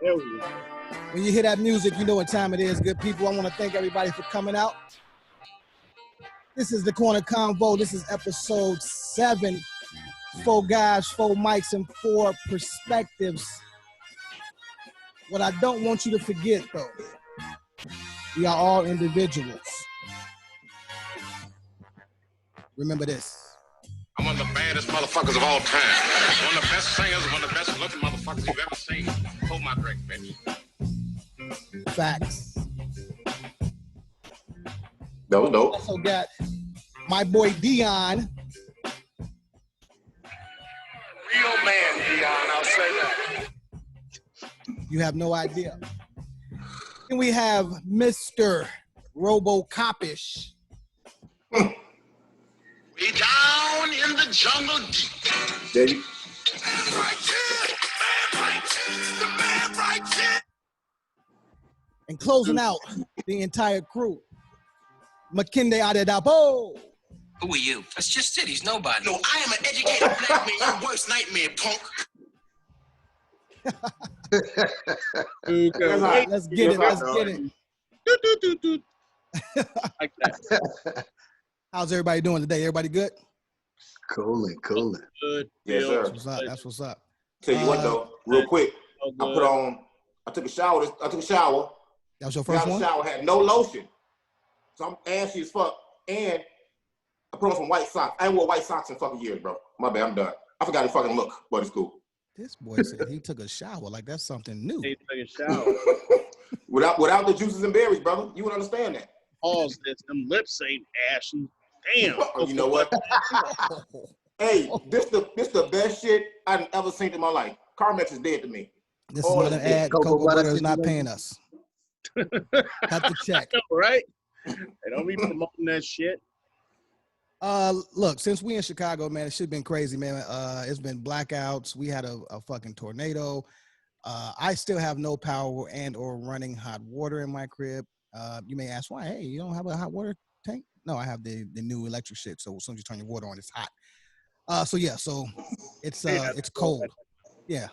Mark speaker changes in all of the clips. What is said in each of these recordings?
Speaker 1: There we go.
Speaker 2: When you hear that music, you know what time it is, good people. I want to thank everybody for coming out. This is the Corner Convo. This is episode 7. 4 guys, 4 mics, and 4 perspectives. What I don't want you to forget, though, we are all individuals. Remember this.
Speaker 3: I'm one of the baddest motherfuckers of all time. One of the best singers, one of the best looking motherfuckers you've ever seen. Hold my drink, bitch.
Speaker 2: Facts.
Speaker 4: That was dope.
Speaker 2: Also got my boy Dion.
Speaker 3: Real man, Dion, I'll say that.
Speaker 2: You have no idea. And we have Mr. Robocopish.
Speaker 3: We down in the jungle deep.
Speaker 4: There you
Speaker 3: The man right here.
Speaker 2: And closing out the entire crew, Makinde Adedapo.
Speaker 5: Who are you? That's just it. He's nobody.
Speaker 3: No, I am an educated black man. Your worst nightmare, punk.
Speaker 1: Okay.
Speaker 2: Let's get it. Let's get it.
Speaker 1: Like that.
Speaker 2: How's everybody doing today? Everybody good?
Speaker 4: Cooling.
Speaker 1: Good.
Speaker 4: Yes,
Speaker 1: Bill.
Speaker 4: sir.
Speaker 2: That's what's up. That's what's up.
Speaker 4: Tell you what though, real quick,
Speaker 1: Oh,
Speaker 4: I put on. I took a shower.
Speaker 2: That was your
Speaker 4: Got
Speaker 2: first
Speaker 4: out
Speaker 2: one?
Speaker 4: the shower, had no lotion, so I'm ashy as fuck. And I put on some white socks. I ain't wore white socks in fucking years, bro. My bad, I'm done. I forgot to fucking look, but it's cool.
Speaker 2: This boy said he took a shower like that's something new.
Speaker 1: He took a shower.
Speaker 4: without the juices and berries, brother, you would understand that.
Speaker 1: Pause this. Them lips ain't ashy. Damn.
Speaker 4: You know what? Hey, this the best shit I've ever seen in my life. Carmex is dead to me.
Speaker 2: This is not an ad. Cocoa Butter is not paying us. Have to check.
Speaker 1: Right? They don't be promoting that shit.
Speaker 2: Look, since we in Chicago, man, it should have been crazy, man. It's been blackouts. We had a fucking tornado. I still have no power and or running hot water in my crib. You may ask why. Hey, you don't have a hot water tank? No, I have the new electric shit. So as soon as you turn your water on, it's hot. So it's cold. Yeah.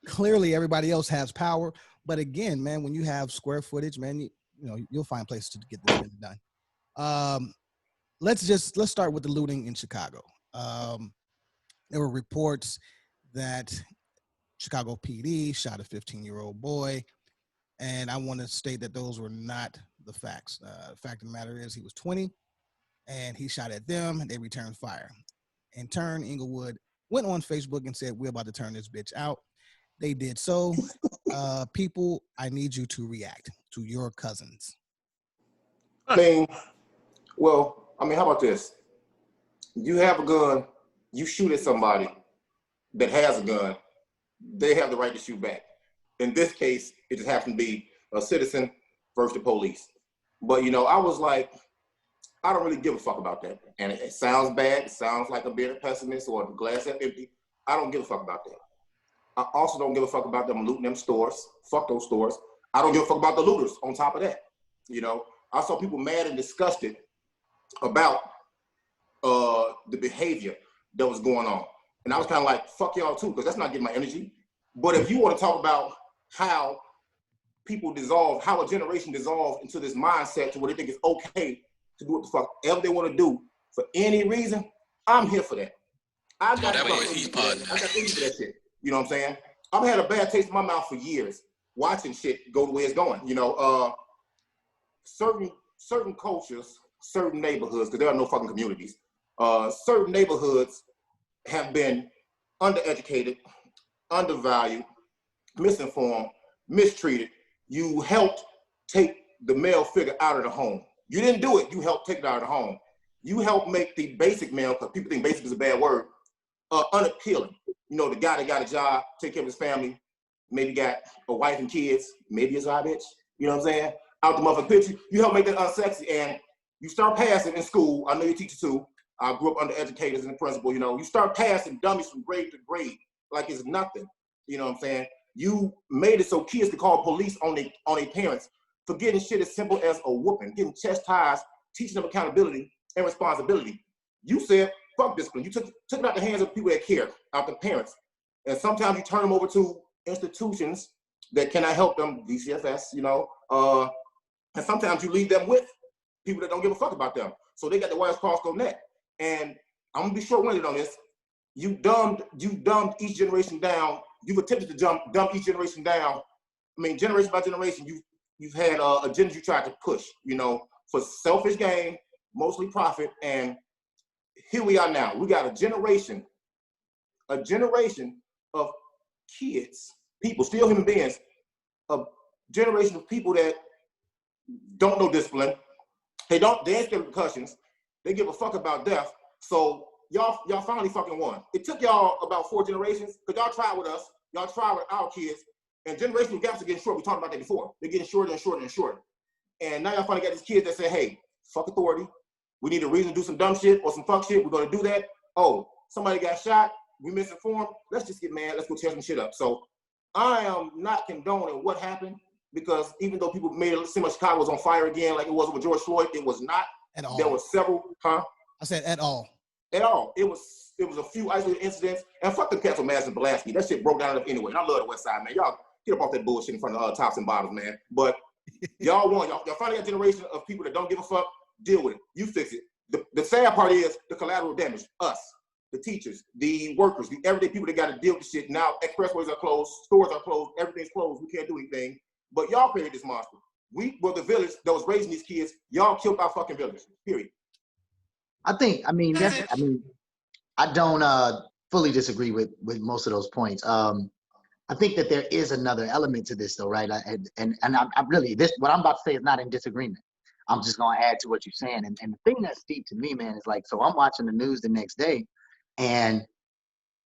Speaker 2: Clearly everybody else has power, but again, man, when you have square footage, man, you know you'll find places to get this done. Let's start with the looting in Chicago. There were reports that Chicago PD shot a 15-year-old boy, and I want to state that those were not the facts. The fact of the matter is he was 20, and he shot at them, and they returned fire. In turn, Inglewood went on Facebook and said, we're about to turn this bitch out. They did so. People, I need you to react to your cousins.
Speaker 4: I mean, how about this? You have a gun, you shoot at somebody that has a gun, they have the right to shoot back. In this case, it just happened to be a citizen versus the police. But, I was like, I don't really give a fuck about that. And it sounds bad. It sounds like I'm being a pessimist or the glass half empty. I don't give a fuck about that. I also don't give a fuck about them looting them stores. Fuck those stores. I don't give a fuck about the looters on top of that. I saw people mad and disgusted about the behavior that was going on. And I was kind of like, fuck y'all too, because that's not getting my energy. But if you want to talk about how people dissolve, how a generation dissolves into this mindset to where they think it's okay to do what the fuck ever they want to do for any reason, I'm here for that. I got energy for that shit. You know what I'm saying? I've had a bad taste in my mouth for years watching shit go the way it's going. Certain cultures, certain neighborhoods, because there are no fucking communities, certain neighborhoods have been undereducated, undervalued, misinformed, mistreated. You helped take the male figure out of the home. You didn't do it. You helped take it out of the home. You helped make the basic male, because people think basic is a bad word, unappealing. The guy that got a job, take care of his family, maybe got a wife and kids, maybe a side bitch, you know what I'm saying? Out the motherfucking picture. You help make that unsexy, and you start passing in school. I know you're a teacher too. I grew up under educators and the principal, you start passing dummies from grade to grade like it's nothing. You know what I'm saying? You made it so kids could call police on their parents for getting shit as simple as a whooping, getting chastised, teaching them accountability and responsibility. You said, fuck discipline. You took it out the hands of people that care, out the parents. And sometimes you turn them over to institutions that cannot help them, DCFS, you know, and sometimes you leave them with people that don't give a fuck about them. So they got the wires crossed on that. And I'm gonna be short-winded on this. You dumbed each generation down. You've attempted to dumb each generation down. I mean, generation by generation, you've had agendas you tried to push, you know, for selfish gain, mostly profit. And here we are now. We got a generation of kids, people, still human beings, a generation of people that don't know discipline. They ain't scared of repercussions. They give a fuck about death. So y'all finally fucking won. It took y'all about 4 generations, because y'all tried with us, y'all tried with our kids, and generational gaps are getting short. We talked about that before. They're getting shorter and shorter and shorter. And now y'all finally got these kids that say, hey, fuck authority. We need a reason to do some dumb shit or some fuck shit. We're gonna do that. Oh, somebody got shot. We misinformed. Let's just get mad. Let's go tear some shit up. So I am not condoning what happened, because even though people made it seem like Chicago was on fire again, like it was with George Floyd, it was not.
Speaker 2: At all.
Speaker 4: There were several,
Speaker 2: I said at all.
Speaker 4: At all. It was a few isolated incidents. And fuck the cats with Madison Blasky. That shit broke down enough anyway. And I love the West Side, man. Y'all get up off that bullshit in front of tops and bottoms, man. But y'all won. Y'all finally got a generation of people that don't give a fuck. Deal with it. You fix it. The sad part is the collateral damage. Us, the teachers, the workers, the everyday people that got to deal with shit. Now expressways are closed, stores are closed, everything's closed. We can't do anything. But y'all created this monster. We were the village that was raising these kids. Y'all killed our fucking village. Period.
Speaker 6: I don't fully disagree with most of those points. I think that there is another element to this, though, right? And I'm really, what I'm about to say is not in disagreement. I'm just gonna add to what you're saying. And the thing that's deep to me, man, is like, so I'm watching the news the next day, and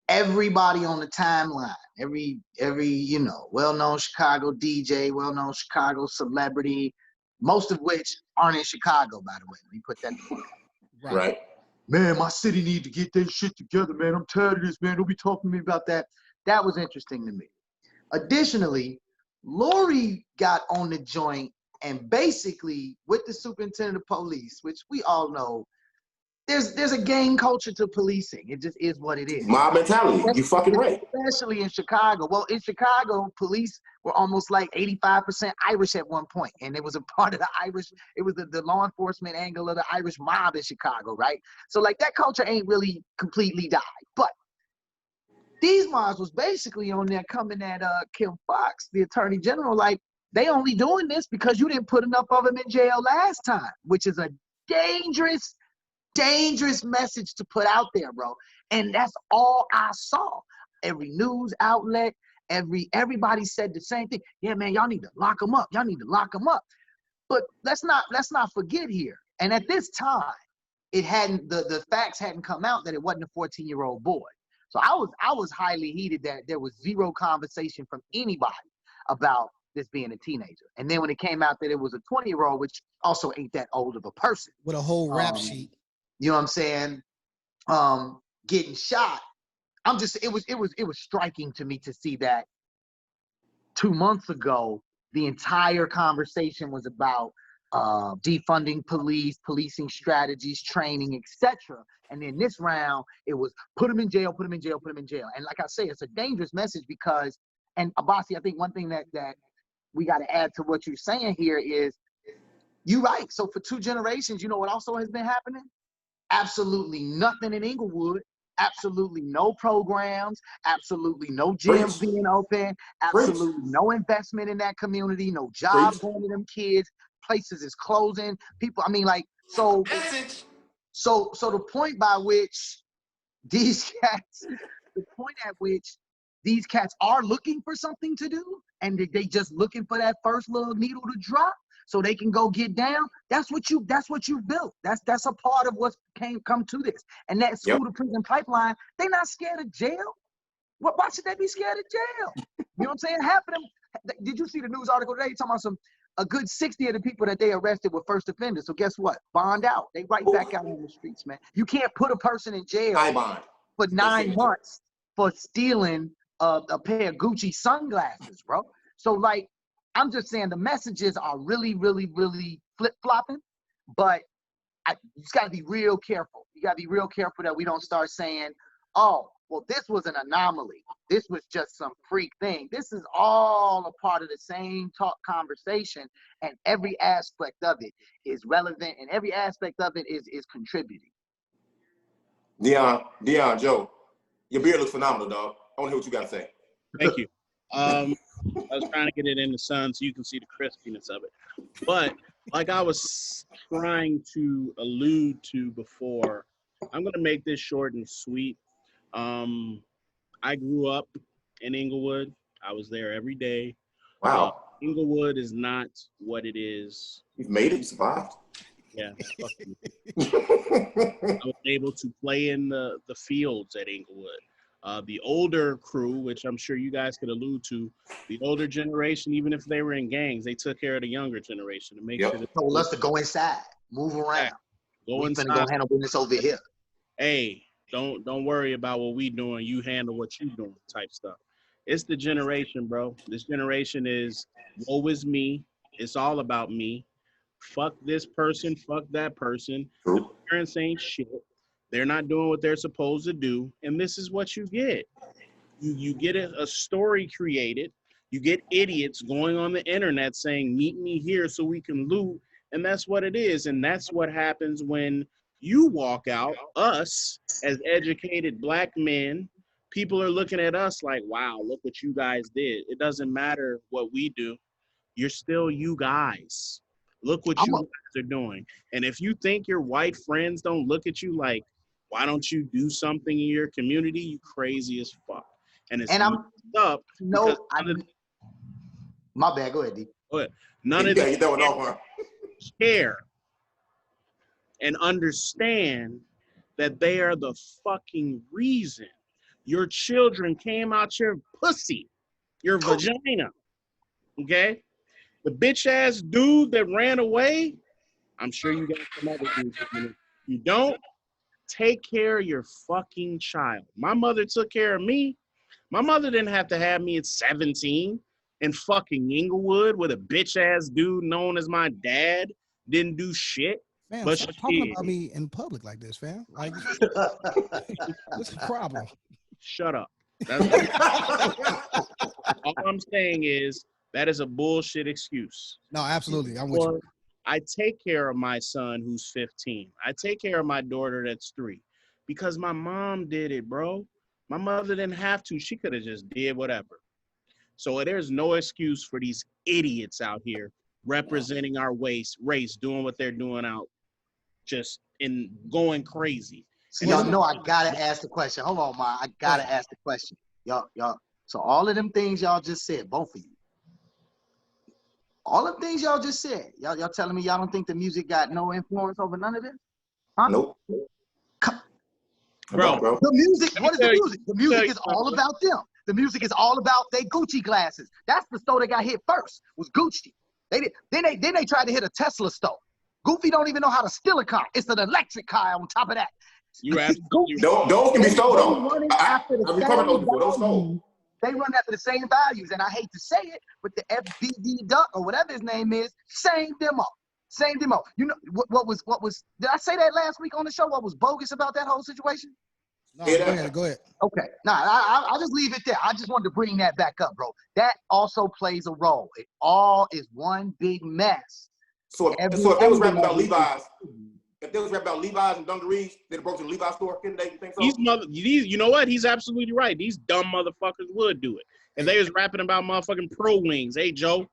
Speaker 6: everybody on the timeline, every you know, well-known Chicago DJ, well-known Chicago celebrity, most of which aren't in Chicago, by the way. Let me put that
Speaker 4: Right.
Speaker 6: Man, my city need to get their shit together, man. I'm tired of this, man. Don't be talking to me about that. That was interesting to me. Additionally, Lori got on the joint and basically, with the superintendent of police, which we all know, there's a gang culture to policing. It just is what it is.
Speaker 4: Mob mentality. You fucking right.
Speaker 6: Especially in Chicago. Well, in Chicago, police were almost like 85% Irish at one point, and it was a part of the Irish. It was the law enforcement angle of the Irish mob in Chicago, right? So like that culture ain't really completely died. But these mobs was basically on there coming at Kim Foxx, the attorney general, like they only doing this because you didn't put enough of them in jail last time, which is a dangerous message to put out there, bro. And that's all I saw. Every news outlet, everybody said the same thing. Yeah, man, y'all need to lock them up. Y'all need to lock them up. But let's not forget here. And at this time, it hadn't the facts hadn't come out that it wasn't a 14-year-old boy. So I was highly heated that there was zero conversation from anybody about this being a teenager. And then when it came out that it was a 20-year-old, which also ain't that old of a person.
Speaker 2: With a whole rap sheet.
Speaker 6: You know what I'm saying? Getting shot. It was striking to me to see that 2 months ago, the entire conversation was about defunding police, policing strategies, training, etc. And then this round, it was put them in jail, put them in jail, put them in jail. And like I say, it's a dangerous message because, and Abasi, I think one thing that we got to add to what you're saying here is, you're right. So for 2 generations, you know what also has been happening? Absolutely nothing in Inglewood. Absolutely no programs. Absolutely no gyms being open. Absolutely no investment in that community. No jobs going to them kids. Places is closing. People, I mean, like, so the point by which these cats, these cats are looking for something to do, and they just looking for that first little needle to drop so they can go get down. That's what you built. That's a part of what's come to this. And that school to prison pipeline, they not scared of jail. Why should they be scared of jail? You know what I'm saying? Half of them, did you see the news article today talking about a good 60 of the people that they arrested were first offenders. So guess what? Bond out. They right back out in the streets, man. You can't put a person in jail for 9 months for stealing a pair of Gucci sunglasses, bro. So like, I'm just saying the messages are really, really, really flip-flopping, but you just got to be real careful. You got to be real careful that we don't start saying, oh, well, this was an anomaly. This was just some freak thing. This is all a part of the same talk conversation, and every aspect of it is relevant, and every aspect of it is contributing.
Speaker 4: Dion, Joe, your beard looks phenomenal, dog. I want to hear what you got to say.
Speaker 1: Thank you. I was trying to get it in the sun so you can see the crispiness of it. But like I was trying to allude to before, I'm going to make this short and sweet. I grew up in Inglewood. I was there every day.
Speaker 4: Wow.
Speaker 1: Inglewood is not what it is.
Speaker 4: You've made it. You survived.
Speaker 1: Yeah. Fuck you. I was able to play in the fields at Inglewood. The older crew, which I'm sure you guys could allude to, the older generation, even if they were in gangs, they took care of the younger generation to make sure that
Speaker 6: Told us to go inside, move around.
Speaker 1: Go inside.
Speaker 6: Go handle business over here.
Speaker 1: Hey, don't worry about what we doing. You handle what you doing type stuff. It's the generation, bro. This generation is woe is me. It's all about me. Fuck this person. Fuck that person.
Speaker 4: True.
Speaker 1: The parents ain't shit. They're not doing what they're supposed to do. And this is what you get. You get a story created. You get idiots going on the internet saying, meet me here so we can loot. And that's what it is. And that's what happens when you walk out, us as educated black men, people are looking at us like, wow, look what you guys did. It doesn't matter what we do. You're still you guys. Look what you guys are doing. And if you think your white friends don't look at you like, why don't you do something in your community? You crazy as fuck. And it's up.
Speaker 6: No, my bad. Go ahead, D.
Speaker 1: Go ahead. None of them care and understand that they are the fucking reason your children came out your pussy, your vagina. Okay? The bitch ass dude that ran away, I'm sure you got some other dudes. You don't take care of your fucking child. My mother took care of me. My mother didn't have to have me at 17 in fucking Inglewood with a bitch ass dude known as my dad. Didn't do shit.
Speaker 2: Fam,
Speaker 1: But
Speaker 2: stop talking about me in public like this, fam. Like, what's the problem?
Speaker 1: Shut up. All I'm saying is that is a bullshit excuse.
Speaker 2: No, absolutely. I'm with you.
Speaker 1: I take care of my son who's 15. I take care of my daughter that's 3 because my mom did it, bro. My mother didn't have to. She could have just did whatever. So there's no excuse for these idiots out here representing our race, doing what they're doing out, just in going crazy.
Speaker 6: So y'all know I gotta ask the question. Hold on, Ma. I gotta ask the question. Y'all. So all of them things y'all just said, both of you. All of the things y'all just said. Y'all telling me y'all don't think the music got no influence over none of this? Huh?
Speaker 4: Nope.
Speaker 1: Bro.
Speaker 6: The music, what is the music? The music is all about them. The music is all about they Gucci glasses. That's the store that got hit first, was Gucci. Then they tried to hit a Tesla store. Goofy don't even know how to steal a car. It's an electric car on top of that.
Speaker 1: You absolutely
Speaker 4: those can be sold though.
Speaker 6: Running
Speaker 4: I
Speaker 6: after the
Speaker 4: recovered those
Speaker 6: same
Speaker 4: before. Those sold.
Speaker 6: values. They run after the same values, and I hate to say it, but the FBD Duck or whatever his name is, same demo. You know what was? Did I say that last week on the show? What was bogus about that whole situation?
Speaker 2: No,
Speaker 4: Yeah.
Speaker 2: go ahead.
Speaker 6: Okay, I'll just leave it there. I just wanted to bring that back up, bro. That also plays a role. It all is one big mess.
Speaker 4: So if they was rapping about Levi's, and dungarees, they'd have broke to the Levi's store, couldn't they? You think so?
Speaker 1: you know what? He's absolutely right. These dumb motherfuckers would do it. And they was rapping about motherfucking Pro Wings. Hey, Joe,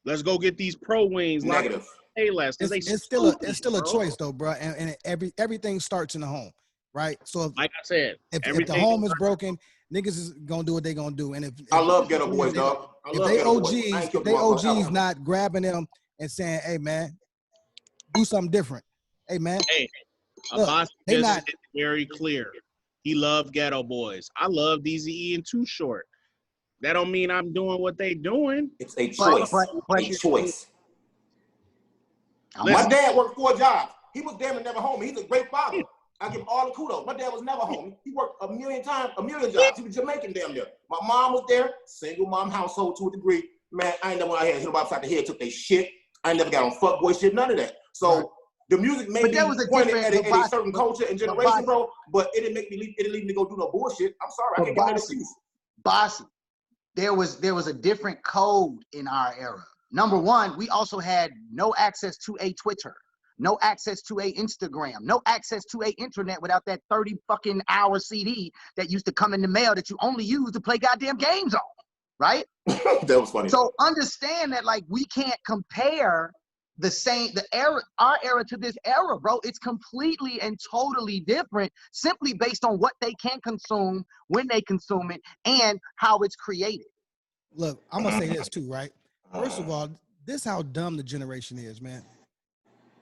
Speaker 1: let's go get these Pro Wings.
Speaker 4: Negative.
Speaker 1: Hey, less.
Speaker 2: It's still a choice though, bro. And everything starts in the home, right? So
Speaker 1: like I said,
Speaker 2: if the home is broken, niggas is gonna do what they gonna do. And if
Speaker 4: I love Ghetto Boys, dog.
Speaker 2: If they OGs not grabbing them and saying, "Hey, man, do something different." Hey, man.
Speaker 1: Hey,
Speaker 2: look,
Speaker 1: they not very clear. He loved Ghetto Boys. I love DZE and Too Short. That don't mean I'm doing what they doing.
Speaker 4: It's a choice. A choice.
Speaker 1: Listen.
Speaker 4: My dad worked 4 jobs. He was damn never home. He's a great father. I give him all the kudos. My dad was never home. He worked a million jobs. He was Jamaican damn near. My mom was there, single mom household to a degree. Man, I ain't never when I had hit them upside the head, took their shit. I ain't never got on fuckboy shit, none of that. So The music may
Speaker 6: But
Speaker 4: be
Speaker 6: there was a
Speaker 4: pointed
Speaker 6: different-
Speaker 4: at
Speaker 6: but
Speaker 4: a
Speaker 6: Boss-
Speaker 4: certain culture and
Speaker 6: but
Speaker 4: generation,
Speaker 6: Boss-
Speaker 4: bro. But it didn't make me leave. It didn't leave me to go do no bullshit. I'm sorry, I
Speaker 6: But
Speaker 4: can't give that
Speaker 6: Boss-
Speaker 4: excuse.
Speaker 6: Bossy, there was a different code in our era. Number one, we also had no access to a Twitter, no access to a Instagram, no access to a internet without that 30 fucking hour CD that used to come in the mail that you only use to play goddamn games on, right?
Speaker 4: That was funny.
Speaker 6: So understand that, like, we can't compare the era, our era to this era, bro. It's completely and totally different simply based on what they can consume, when they consume it, and how it's created.
Speaker 2: Look, I'm gonna say this too, right? First of all, this how dumb the generation is, man.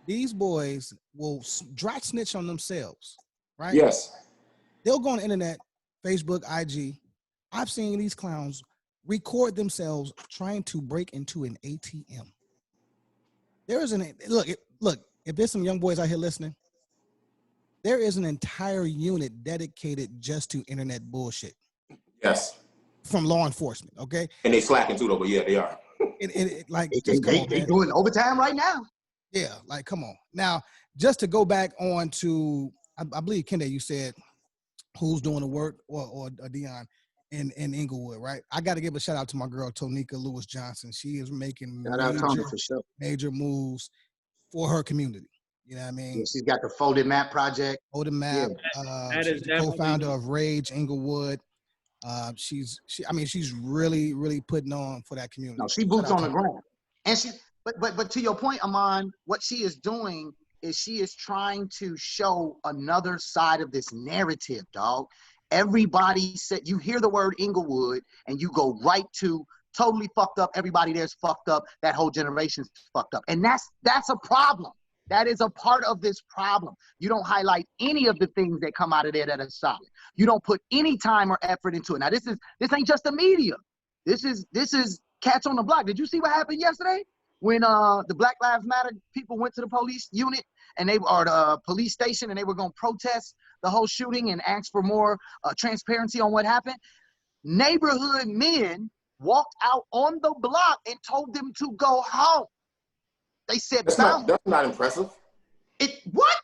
Speaker 2: These boys will dry snitch on themselves, right?
Speaker 4: Yes.
Speaker 2: They'll go on the internet, Facebook, IG. I've seen these clowns record themselves trying to break into an ATM. There is look. If there's some young boys out here listening, there is an entire unit dedicated just to internet bullshit
Speaker 4: Yes.
Speaker 2: from law enforcement. Okay,
Speaker 4: And they slacking too, though. But yeah, they are.
Speaker 2: like
Speaker 6: They
Speaker 2: just come on, man.
Speaker 6: doing overtime right now.
Speaker 2: Yeah, like come on. Now, just to go back on to, I believe Kende, you said who's doing the work, or Dion in Inglewood, right? I got to give a shout out to my girl Tonika Lewis Johnson. She is making
Speaker 6: Shout out Tony for sure.
Speaker 2: major moves for her community. You know what I mean?
Speaker 6: Yeah, she's got the folded map project.
Speaker 2: Odin Map.
Speaker 1: That
Speaker 2: She's
Speaker 1: is
Speaker 2: the
Speaker 1: definitely-
Speaker 2: co-founder of Rage Inglewood. She's really putting on for that community.
Speaker 6: No, she
Speaker 2: Shout
Speaker 6: boots
Speaker 2: out
Speaker 6: on
Speaker 2: to
Speaker 6: the
Speaker 2: her.
Speaker 6: ground. And but to your point, Amon, what she is doing is she is trying to show another side of this narrative, dog. Everybody said, you hear the word Inglewood and you go right to totally fucked up. Everybody there's fucked up. That whole generation's fucked up. And that's a problem. That is a part of this problem. You don't highlight any of the things that come out of there that are solid. You don't put any time or effort into it. Now, this ain't just the media. This is cats on the block. Did you see what happened yesterday when the Black Lives Matter people went to the police unit and the police station and they were going to protest the whole shooting and ask for more transparency on what happened? Neighborhood men walked out on the block and told them to go home. They said,
Speaker 4: That's not impressive.
Speaker 6: What?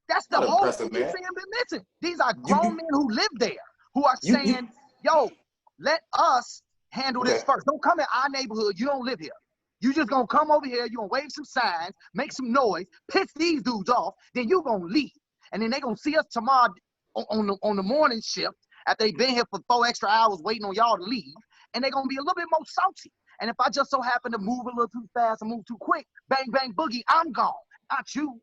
Speaker 6: That's the
Speaker 4: Not
Speaker 6: whole
Speaker 4: impressive,
Speaker 6: thing you
Speaker 4: man.
Speaker 6: see them missing. These are grown men who live there who are
Speaker 4: You-
Speaker 6: saying, yo, let us handle this
Speaker 4: Okay.
Speaker 6: first. Don't come in our neighborhood. You don't live here. You just gonna come over here, you gonna wave some signs, make some noise, piss these dudes off, then you gonna leave. And then they gonna see us tomorrow on the morning shift after they've been here for 4 extra hours waiting on y'all to leave, and they're gonna be a little bit more salty. And if I just so happen to move a little too fast or move too quick, bang, bang, boogie, I'm gone. Not you.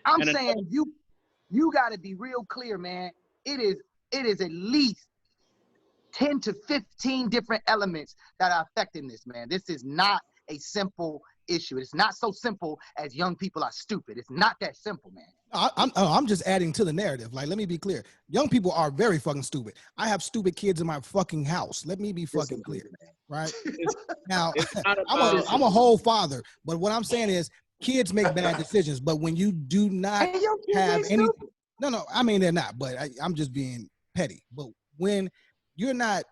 Speaker 6: I'm
Speaker 1: And
Speaker 6: saying you gotta be real clear, man. It is at least 10 to 15 different elements that are affecting this, man. This is not a simple issue. It's not so simple as young people are stupid. It's not that simple, man.
Speaker 2: I'm just adding to the narrative. Like, let me be clear. Young people are very fucking stupid. I have stupid kids in my fucking house. Let me be fucking clear, right? Now,
Speaker 1: It's not
Speaker 2: I'm a whole father, but what I'm saying is kids make bad decisions. But when you do not
Speaker 6: And your kids
Speaker 2: have
Speaker 6: ain't
Speaker 2: any,
Speaker 6: stupid.
Speaker 2: no, I mean they're not. But I'm just being petty. But when you're not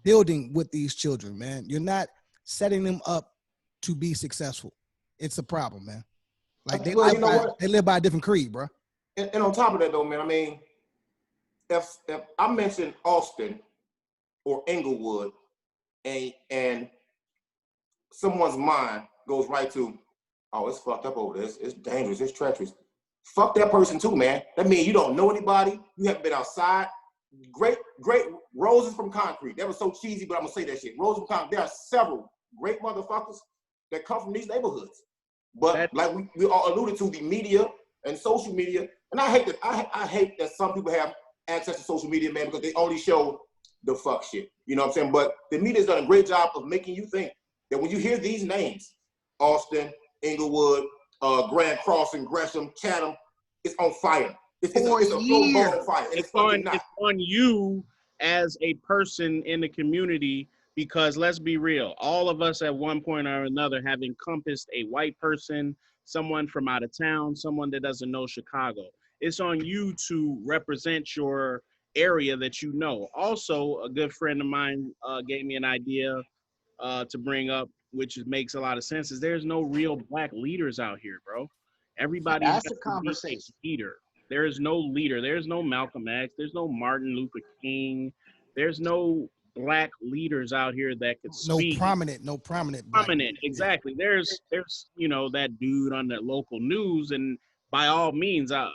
Speaker 2: building with these children, man, you're not setting them up to be successful. It's a problem, man. Like they
Speaker 4: Well,
Speaker 2: live
Speaker 4: you know
Speaker 2: by,
Speaker 4: what?
Speaker 2: they live by a different creed, bro.
Speaker 4: And on top of that, though, man, I mean, if I mention Austin or Inglewood, and someone's mind goes right to, oh, it's fucked up over there. It's dangerous. It's treacherous. Fuck that person too, man. That means you don't know anybody. You haven't been outside. Great roses from concrete. That was so cheesy, but I'm gonna say that shit. Roses from concrete. There are several great motherfuckers that come from these neighborhoods. But like we all alluded to, the media and social media, and I hate that some people have access to social media, man, because they only show the fuck shit. You know what I'm saying? But the media's done a great job of making you think that when you hear these names, Austin, Inglewood, Grand Crossing, Gresham, Chatham, it's on fire. It's a full-blown fire. And
Speaker 1: It's
Speaker 4: fucking not.
Speaker 1: on you as a person in the community, because let's be real, all of us at one point or another have encompassed a white person, someone from out of town, someone that doesn't know Chicago. It's on you to represent your area that you know. Also, a good friend of mine gave me an idea to bring up, which makes a lot of sense, is there's no real black leaders out here, bro. Everybody
Speaker 6: That's
Speaker 1: has
Speaker 6: a
Speaker 1: to be
Speaker 6: conversation.
Speaker 1: a leader. There is no leader. There's no Malcolm X. There's no Martin Luther King. There's no black leaders out here that could
Speaker 2: No
Speaker 1: speak.
Speaker 2: prominent black.
Speaker 1: Prominent, exactly. There's that dude on the local news, and by all means, I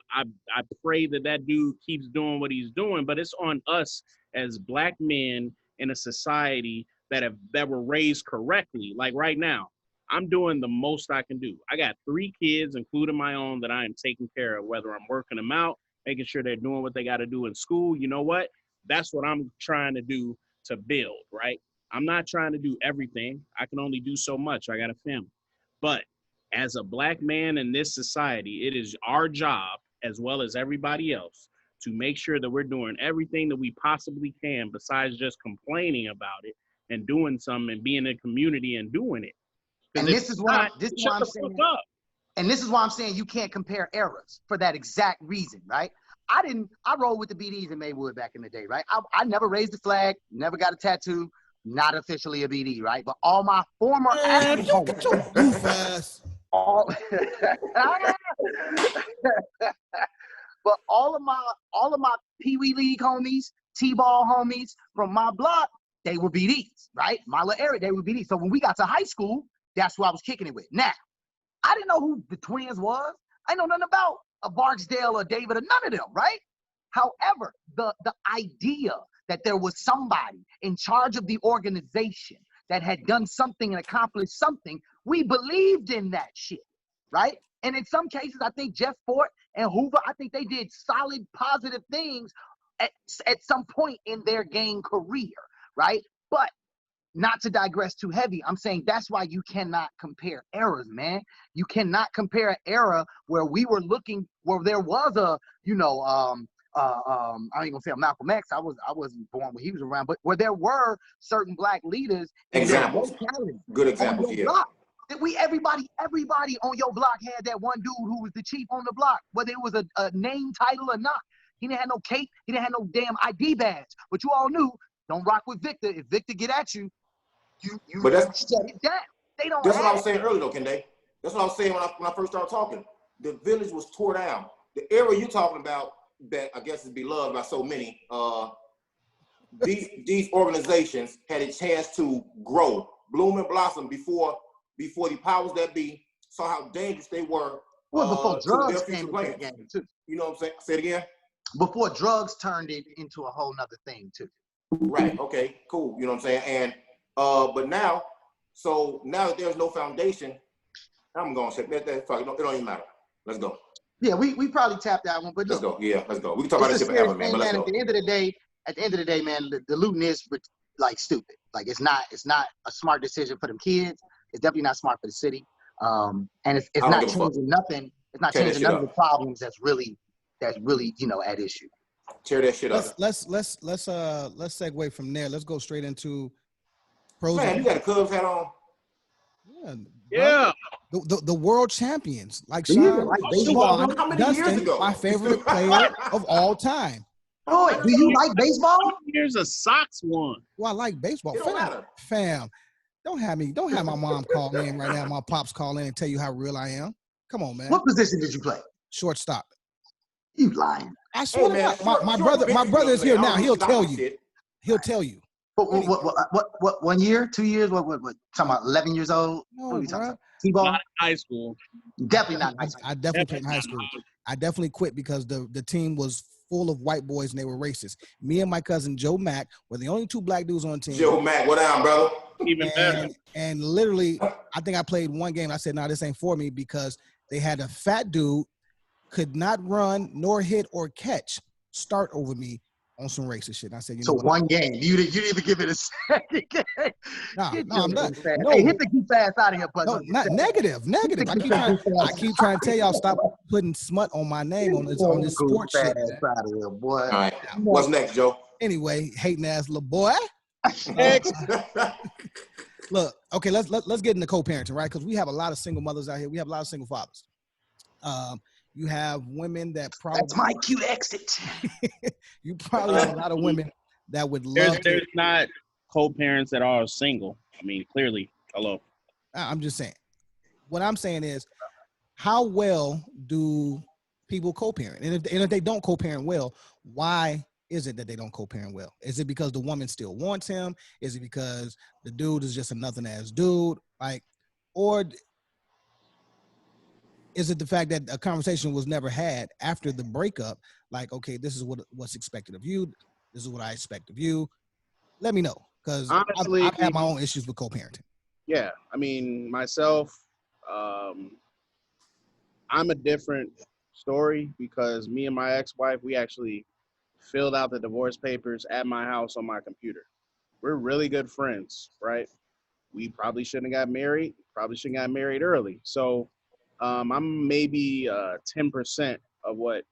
Speaker 1: pray that dude keeps doing what he's doing. But it's on us as black men in a society that were raised correctly. Like right now, I'm doing the most I can do. I got 3 kids, including my own, that I am taking care of, whether I'm working them out, making sure they're doing what they got to do in school. You know what? That's what I'm trying to do to build, right? I'm not trying to do everything. I can only do so much. I got a family. But as a black man in this society, it is our job, as well as everybody else, to make sure that we're doing everything that we possibly can besides just complaining about it and doing something and being in the community and doing it.
Speaker 6: And this is why I'm saying.
Speaker 1: Up.
Speaker 6: And this is why I'm saying you can't compare eras for that exact reason, right? I rolled with the BDs in Maywood back in the day, right? I never raised the flag, never got a tattoo, not officially a BD, right? But all my former
Speaker 2: Man,
Speaker 6: athletes,
Speaker 2: get your goof ass.
Speaker 6: all, but all of my Pee Wee League homies, T-ball homies from my block, they were BDs, right? My little area, they were BDs. So when we got to high school, that's who I was kicking it with. Now, I didn't know who the twins was. I know nothing about a Barksdale or David or none of them, right? However, the idea that there was somebody in charge of the organization that had done something and accomplished something, we believed in that shit, right? And in some cases, I think Jeff Fort and Hoover, I think they did solid, positive things at some point in their game career, right? But not to digress too heavy, I'm saying that's why you cannot compare eras, man. You cannot compare an era where we were looking, where there was a, I ain't gonna say Malcolm X. I wasn't born when he was around, but where there were certain black leaders.
Speaker 4: Examples. Good examples, yeah.
Speaker 6: Block. Everybody on your block had that one dude who was the chief on the block, whether it was a name title or not. He didn't have no cape. He didn't have no damn ID badge. But you all knew, don't rock with Victor. If Victor get at you, you shut it down. They don't.
Speaker 4: That's what I was saying earlier, though, Kende. That's what I was saying when I first started talking. The village was tore down. The era you're talking about, that I guess is beloved by so many, these organizations had a chance to grow, bloom and blossom before the powers that be saw how dangerous they were.
Speaker 6: Well, before drugs came into the game too.
Speaker 4: You know what I'm saying? Say it again.
Speaker 6: Before drugs turned it into a whole nother thing too.
Speaker 4: Right. Okay. Cool. You know what I'm saying? And but now that there's no foundation, I'm gonna say that fuck. It don't even matter. Let's go.
Speaker 6: Yeah, we probably tapped that one, but
Speaker 4: let's go. Yeah, let's go. We can talk about this shit forever, man. But let's go.
Speaker 6: At the end of the day, man, the looting is like stupid. Like it's not a smart decision for them kids. It's definitely not smart for the city. And it's not changing nothing. It's not changing none of the problems that's really at issue.
Speaker 4: Tear that shit up.
Speaker 2: Let's segue from there. Let's go straight into pros.
Speaker 4: Man, you got a Cubs hat on.
Speaker 1: Yeah.
Speaker 2: The world champions, like
Speaker 6: Sean,
Speaker 4: how many years ago?
Speaker 2: My favorite player of all time.
Speaker 6: Oh, do you like baseball?
Speaker 1: Here's a Sox one.
Speaker 2: Well, I like baseball.
Speaker 4: It don't matter.
Speaker 2: Fam, don't have my mom call in right now. My pops call in and tell you how real I am. Come on, man.
Speaker 6: What position did you play?
Speaker 2: Shortstop.
Speaker 6: You lying.
Speaker 2: I swear to God, my brother is here now. He'll tell you. He'll tell you.
Speaker 6: What 1 year, 2 years? What? Talking about 11 years old?
Speaker 2: No,
Speaker 6: what are we talking
Speaker 2: bro.
Speaker 6: about? T-ball?
Speaker 1: Not in high school.
Speaker 6: Definitely not high school.
Speaker 2: I definitely played in high school. I definitely quit because the team was full of white boys and they were racist. Me and my cousin Joe Mack were the only 2 black dudes on the team.
Speaker 4: Joe Mack, what down, brother?
Speaker 1: Even better.
Speaker 2: And literally, I think I played one game. I said, no, this ain't for me because they had a fat dude, could not run, nor hit or catch, start over me on some racist shit. And I said, you know what?
Speaker 6: One game. You didn't even give it a second game.
Speaker 2: No, I'm not. No.
Speaker 6: Hey, hit the goof ass out of here, bud.
Speaker 2: No, not negative. I keep trying to tell y'all, stop putting smut on my name on this sports shit.
Speaker 6: Out of here, boy.
Speaker 4: All right. What's next, Joe?
Speaker 2: Anyway, hating ass little boy. Look, okay, let's get into co-parenting, right? Because we have a lot of single mothers out here. We have a lot of single fathers. You have women that probably—
Speaker 6: That's my cute exit.
Speaker 2: You probably have a lot of women that would love—
Speaker 1: There's not co-parents that are single. I mean, clearly. Hello.
Speaker 2: I'm just saying. What I'm saying is, how well do people co-parent? And if they don't co-parent well, why is it that they don't co-parent well? Is it because the woman still wants him? Is it because the dude is just a nothing ass dude? Like, or is it the fact that a conversation was never had after the breakup? Like, okay, this is what's expected of you. This is what I expect of you. Let me know, because
Speaker 1: Honestly,
Speaker 2: I've had my own issues with co-parenting.
Speaker 1: yeah, I mean, myself, I'm a different story because me and my ex-wife, we actually filled out the divorce papers at my house on my computer. We're really good friends, right? We probably shouldn't have got married. Probably shouldn't have got married early. So I'm maybe 10% of what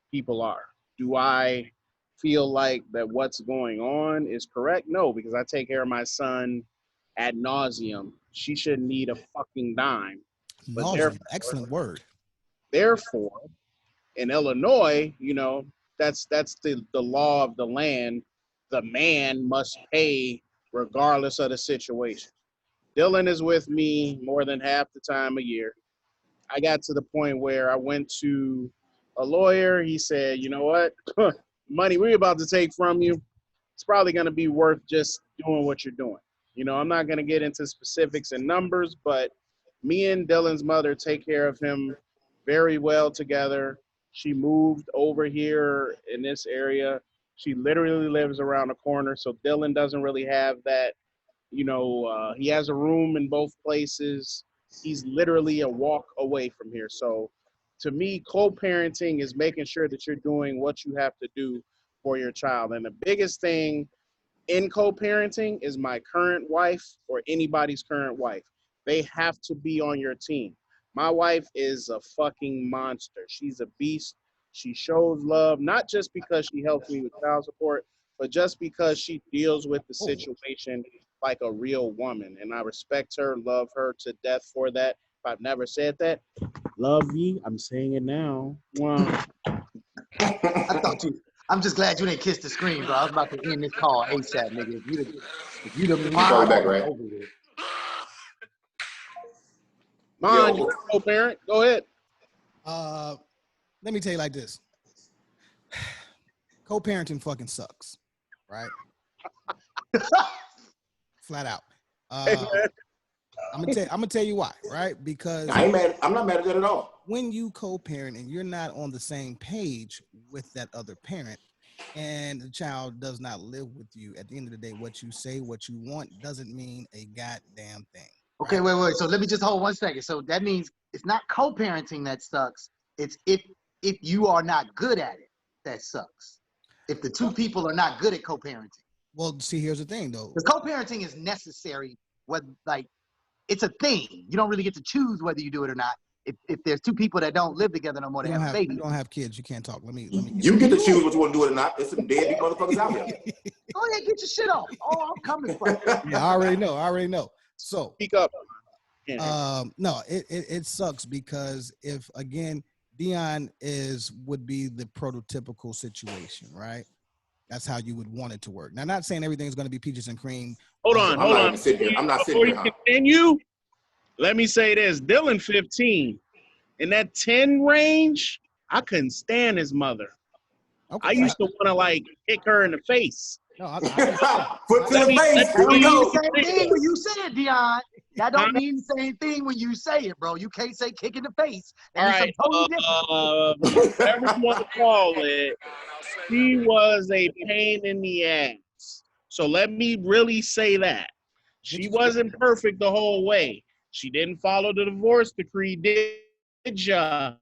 Speaker 1: people are. Do I feel like that what's going on is correct? No, because I take care of my son ad nauseum. She shouldn't need a fucking dime. But
Speaker 2: Nauseum, excellent word.
Speaker 1: therefore, in Illinois, that's the law of the land. The man must pay regardless of the situation. Dylan is with me more than half the time a year. I got to the point where I went to a lawyer. He said, you know what? Money we're about to take from you, it's probably going to be worth just doing what you're doing. I'm not going to get into specifics and numbers, but me and Dylan's mother take care of him very well together. She moved over here in this area. She literally lives around the corner, so Dylan doesn't really have that. He has a room in both places. He's literally a walk away from here. So to me, co-parenting is making sure that you're doing what you have to do for your child. And the biggest thing in co-parenting is my current wife or anybody's current wife. They have to be on your team. My wife is a fucking monster. She's a beast. She shows love, not just because she helps me with child support, but just because she deals with the situation like a real woman. And I respect her, love her to death for that. If I've never said that, love you. I'm saying it now. Wow.
Speaker 6: I thought you. I'm just glad you didn't kiss the screen, bro. I was about to end this call ASAP, nigga. If you'd have
Speaker 4: Call you back, right?
Speaker 6: over with.
Speaker 1: Mon,
Speaker 4: Yo.
Speaker 1: you're a co-parent. Go ahead.
Speaker 2: Let me tell you like this. Co-parenting fucking sucks, right? Flat out. I'm gonna tell you why, right? Because
Speaker 4: I ain't mad. I'm not mad at that at all.
Speaker 2: when you co-parent and you're not on the same page with that other parent, and the child does not live with you, at the end of the day, what you say, what you want, doesn't mean a goddamn thing.
Speaker 6: Okay, wait. So let me just hold 1 second. So that means it's not co-parenting that sucks. It's if you are not good at it, that sucks. If the two people are not good at co-parenting.
Speaker 2: Well, see, here's the thing, though.
Speaker 6: Because co-parenting is necessary. It's a thing. You don't really get to choose whether you do it or not. If there's two people that don't live together no more, they have a baby.
Speaker 2: You don't have kids. You can't talk. Let me.
Speaker 4: You get to choose what you want to do it or not. There's some deadbeat motherfuckers out here.
Speaker 6: Go ahead, get your shit off. Oh, I'm coming from.
Speaker 2: Yeah, I already know. So,
Speaker 1: Speak up.
Speaker 2: no, it sucks because if again, Dion would be the prototypical situation, right? That's how you would want it to work. Now, not saying everything's going to be peaches and cream.
Speaker 1: Hold
Speaker 4: I'm
Speaker 1: on.
Speaker 4: not sitting here. I'm not sitting
Speaker 1: Before
Speaker 4: here.
Speaker 1: you
Speaker 4: Huh?
Speaker 1: continue, let me say this. Dylan 15. In that 10 range, I couldn't stand his mother.
Speaker 2: Okay.
Speaker 1: I used to want to kick her in the face.
Speaker 2: No,
Speaker 4: Foot to the face. Here we
Speaker 6: That
Speaker 4: go.
Speaker 6: don't mean the same thing when you say it, Dion. That don't mean the same thing when you say it, bro. You can't say kick in the face.
Speaker 1: All
Speaker 6: That
Speaker 1: right.
Speaker 6: means something totally different.
Speaker 1: Whatever you want to call it, she was a pain in the ass. So let me really say that. She wasn't perfect the whole way. She didn't follow the divorce decree, did ya?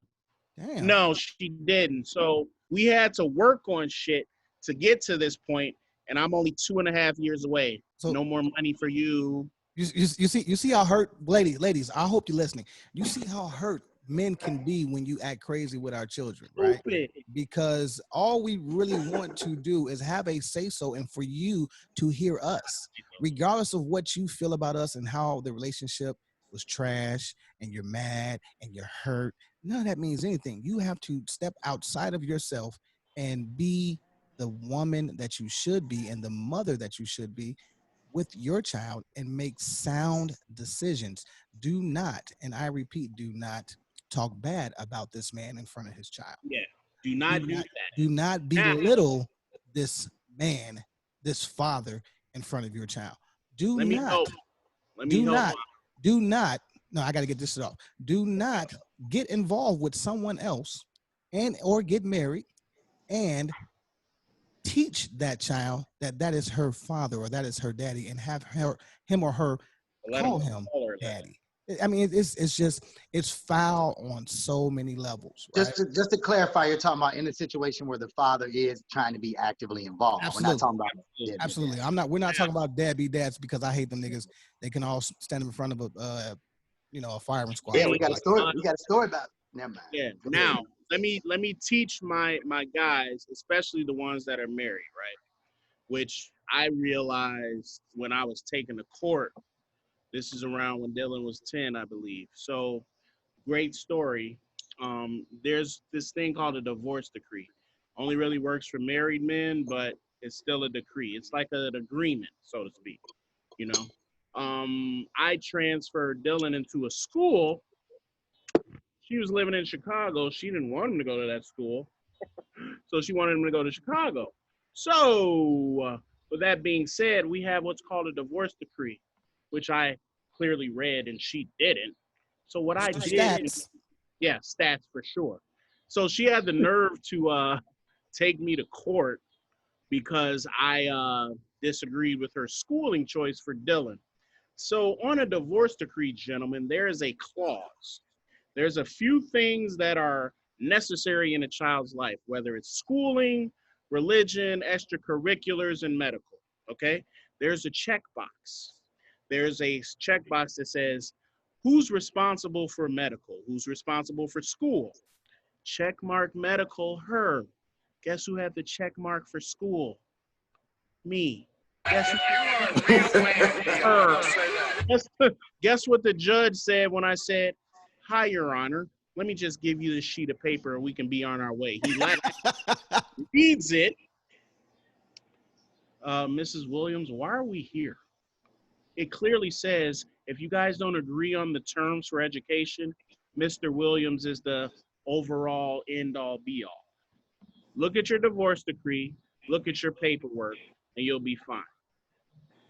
Speaker 2: Damn.
Speaker 1: No, she didn't. So we had to work on shit to get to this point, and I'm only 2.5 years away.
Speaker 2: So
Speaker 1: no more money for you.
Speaker 2: You see how hurt, ladies. I hope you're listening. You see how hurt men can be when you act crazy with our children, right?
Speaker 1: Stupid.
Speaker 2: Because all we really want to do is have a say so, and for you to hear us, regardless of what you feel about us and how the relationship was trash, and you're mad and you're hurt. None of that means anything. You have to step outside of yourself and be the woman that you should be and the mother that you should be with your child and make sound decisions. Do not, and I repeat, do not talk bad about this man in front of his child.
Speaker 1: Yeah. Do not do that.
Speaker 2: Do not
Speaker 1: Now-
Speaker 2: belittle this man, this father in front of your child. Do
Speaker 1: Let me
Speaker 2: not.
Speaker 1: help. Let me
Speaker 2: Do
Speaker 1: help.
Speaker 2: not. Do not. No, I got to get this shit off. Do not get involved with someone else and or get married and teach that child that that is her father or that is her daddy and have him or her
Speaker 1: Let
Speaker 2: call
Speaker 1: him
Speaker 2: him
Speaker 1: call her that.
Speaker 2: daddy. I mean, it's foul on so many levels. Right?
Speaker 6: Just to clarify, you're talking about in a situation where the father is trying to be actively involved.
Speaker 2: Absolutely.
Speaker 6: We're not talking about deadbeat
Speaker 2: Absolutely.
Speaker 6: dad.
Speaker 2: We're not talking about deadbeat dads because I hate them niggas. They can all stand in front of a firing squad.
Speaker 6: Yeah, we got a
Speaker 2: Like,
Speaker 6: story. We got a story about. Never mind.
Speaker 1: Yeah.
Speaker 6: Go ahead.
Speaker 1: Now, let me teach my guys, especially the ones that are married, right? Which I realized when I was taken to court. This is around when Dylan was 10, I believe. So, great story. There's this thing called a divorce decree. Only really works for married men, but it's still a decree. It's like an agreement, so to speak. You know, I transferred Dylan into a school. She was living in Chicago. She didn't want him to go to that school, so she wanted him to go to Chicago. So, with that being said, we have what's called a divorce decree, which I clearly read and she didn't. So what I did,
Speaker 2: stats.
Speaker 1: yeah, stats for sure. So she had the nerve to take me to court because I disagreed with her schooling choice for Dylan. So on a divorce decree, gentlemen, there is a clause. There's a few things that are necessary in a child's life, whether it's schooling, religion, extracurriculars, and medical, okay? There's a checkbox. There's a checkbox that says, who's responsible for medical? Who's responsible for school? Check mark medical, her. Guess who had the check mark for school? Me. Guess her. Guess what the judge said when I said, hi, Your Honor. Let me just give you this sheet of paper and we can be on our way. He reads it. Mrs. Williams, why are we here? It clearly says, if you guys don't agree on the terms for education, Mr. Williams is the overall end-all be-all. Look at your divorce decree, look at your paperwork, and you'll be fine.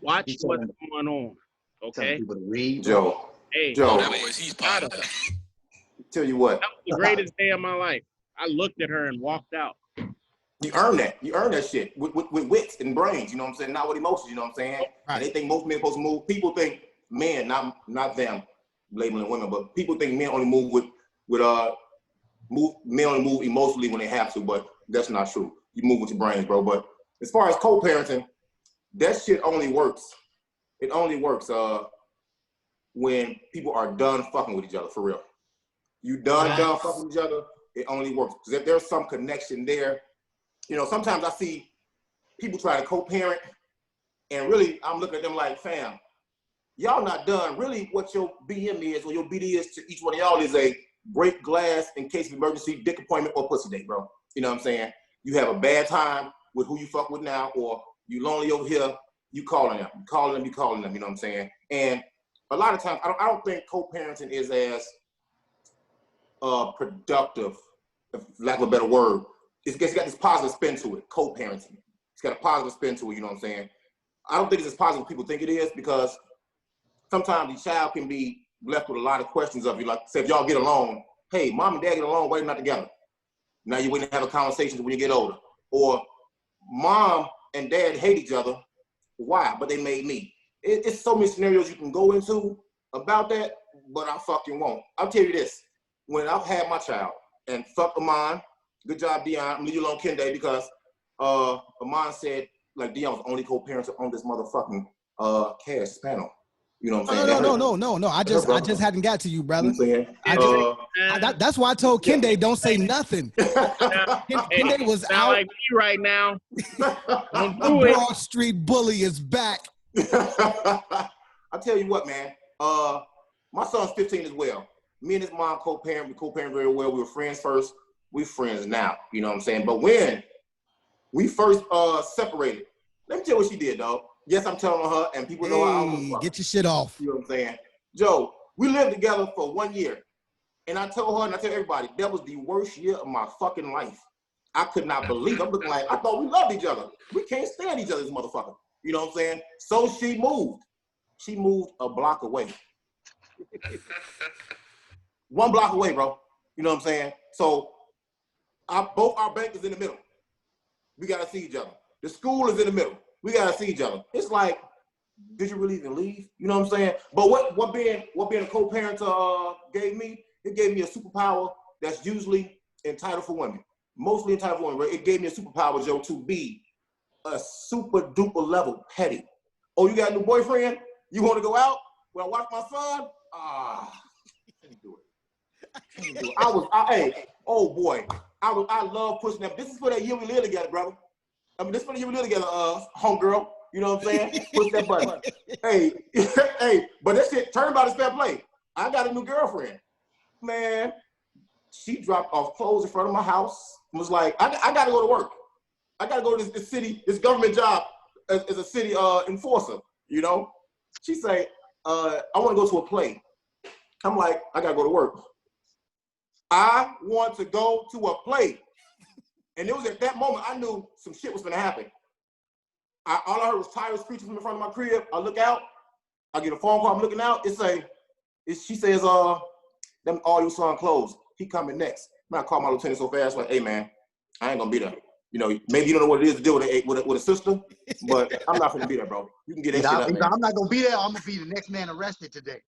Speaker 1: Watch
Speaker 6: He's
Speaker 1: what's
Speaker 6: telling-
Speaker 1: going on,
Speaker 6: Telling
Speaker 1: okay?
Speaker 6: people to read.
Speaker 4: Joe,
Speaker 1: Hey,
Speaker 4: Joe,
Speaker 5: That was he's part of that.
Speaker 4: tell you what,
Speaker 1: that was the greatest day of my life. I looked at her and walked out.
Speaker 4: you earn that. You earn that shit with wits and brains, you know what I'm saying? Not with emotions, you know what I'm saying?
Speaker 2: Right.
Speaker 4: And they think most men are supposed to move. People think men, not them labeling women, but people think men only move men only move emotionally when they have to, but that's not true. You move with your brains, bro. But as far as co-parenting, that shit only works. It only works when people are done fucking with each other, for real. You done fucking with each other, it only works. Because if there's some connection there, you know, sometimes I see people try to co-parent, and really I'm looking at them like, fam, y'all not done. Really what your BM is, or your BD is to each one of y'all is a break glass in case of emergency, dick appointment, or pussy date, bro. You know what I'm saying? You have a bad time with who you fuck with now, or you lonely over here, you calling them, you calling them, you know what I'm saying? And a lot of times, I don't think co-parenting is as productive, for lack of a better word. It's got this positive spin to it, co-parenting. It's got a positive spin to it, you know what I'm saying? I don't think it's as positive as people think it is, because sometimes the child can be left with a lot of questions of you. Like, say, if y'all get along, hey, mom and dad get along, why are you not together? Now you're waiting to have a conversation when you get older. Or mom and dad hate each other. Why? But they made me. It's so many scenarios you can go into about that, but I fucking won't. I'll tell you this. When I've had my child, and fuck Amon, good job, Dion, I'm leave you alone, Kende, because Amon said, like, Dion was only co-parent on this motherfucking cast panel. You know what I'm saying?
Speaker 2: No. I just hadn't got to you, brother.
Speaker 4: You know what I'm saying?
Speaker 2: That's why I told Kende don't say nothing. Kende was
Speaker 1: Sound
Speaker 2: out.
Speaker 1: like me right now. Don't do it.
Speaker 2: Broad Street Bully is back.
Speaker 4: I'll tell you what, man. My son's 15 as well. Me and his mom co-parent. We co-parent very well. We were friends first. We're friends now. You know what I'm saying? But when we first separated, let me tell you what she did, dog. Yes, I'm telling her, and people know how I was.
Speaker 2: Get your shit off.
Speaker 4: You know what I'm saying? Joe, we lived together for 1 year. And I told her and I tell everybody, that was the worst year of my fucking life. I could not believe it. I'm looking like, I thought we loved each other. We can't stand each other, this motherfucker. You know what I'm saying? So she moved. She moved a block away. 1 block away, bro. You know what I'm saying? So both our bank is in the middle. We gotta see each other. The school is in the middle. We gotta see each other. It's like, did you really even leave? You know what I'm saying? But what being a co-parent gave me, it gave me a superpower that's usually entitled for women. Mostly entitled for women. It gave me a superpower, Joe, to be a super duper level petty. Oh, you got a new boyfriend? You want to go out? When I watch my son? Can't do it. Hey, oh boy, I love pushing them. This is for that year we live together, brother. I mean, this is for the year we live together, homegirl. You know what I'm saying? Push that button. Hey, hey, but that shit, turnabout is fair play. I got a new girlfriend. Man, she dropped off clothes in front of my house and was like, I gotta go to work. I gotta go to this city, this government job as a city enforcer, you know? She say, I wanna go to a play. I'm like, I gotta go to work. I want to go to a play. And it was at that moment I knew some shit was gonna happen. All I heard was tires screeching from in front of my crib. I look out, I get a phone call, I'm looking out, she says, them all your son closed. He coming next. Man, I call my lieutenant so fast, like, hey man, I ain't gonna be there. You know, maybe you don't know what it is to deal with a sister, but I'm not gonna be there, bro. You can get that shit up, man.
Speaker 6: I'm not gonna be there. I'm gonna be the next man arrested today.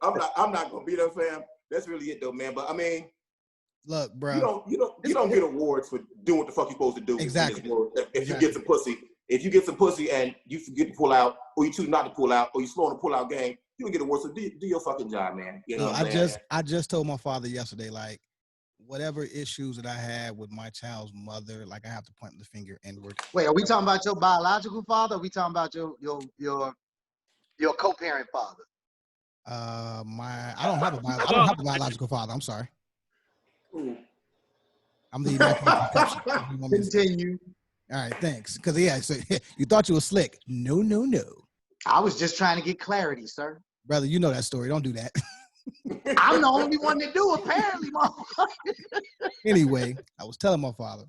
Speaker 4: I'm not gonna be there, fam. That's really it though, man. But I mean,
Speaker 2: look, bro,
Speaker 4: you don't get awards for doing what the fuck you're supposed to do.
Speaker 2: Exactly.
Speaker 4: If you get some pussy, and you forget to pull out, or you choose not to pull out, or you slow on the pull out game, you don't get awards. So do your fucking job, man. You know what I'm saying?
Speaker 2: I just told my father yesterday, like, whatever issues that I had with my child's mother, like I have to point the finger inward.
Speaker 6: Wait, are we talking about your biological father? Or are we talking about your co-parent father?
Speaker 2: I don't have a biological father. I'm sorry.
Speaker 4: Ooh.
Speaker 2: I'm the immaculate conception.
Speaker 6: Continue.
Speaker 2: All right, thanks. Because yeah, so you thought you were slick. No.
Speaker 6: I was just trying to get clarity, sir.
Speaker 2: Brother, you know that story. Don't do that.
Speaker 6: I'm the only one that do, apparently, motherfucker.
Speaker 2: Anyway, I was telling my father,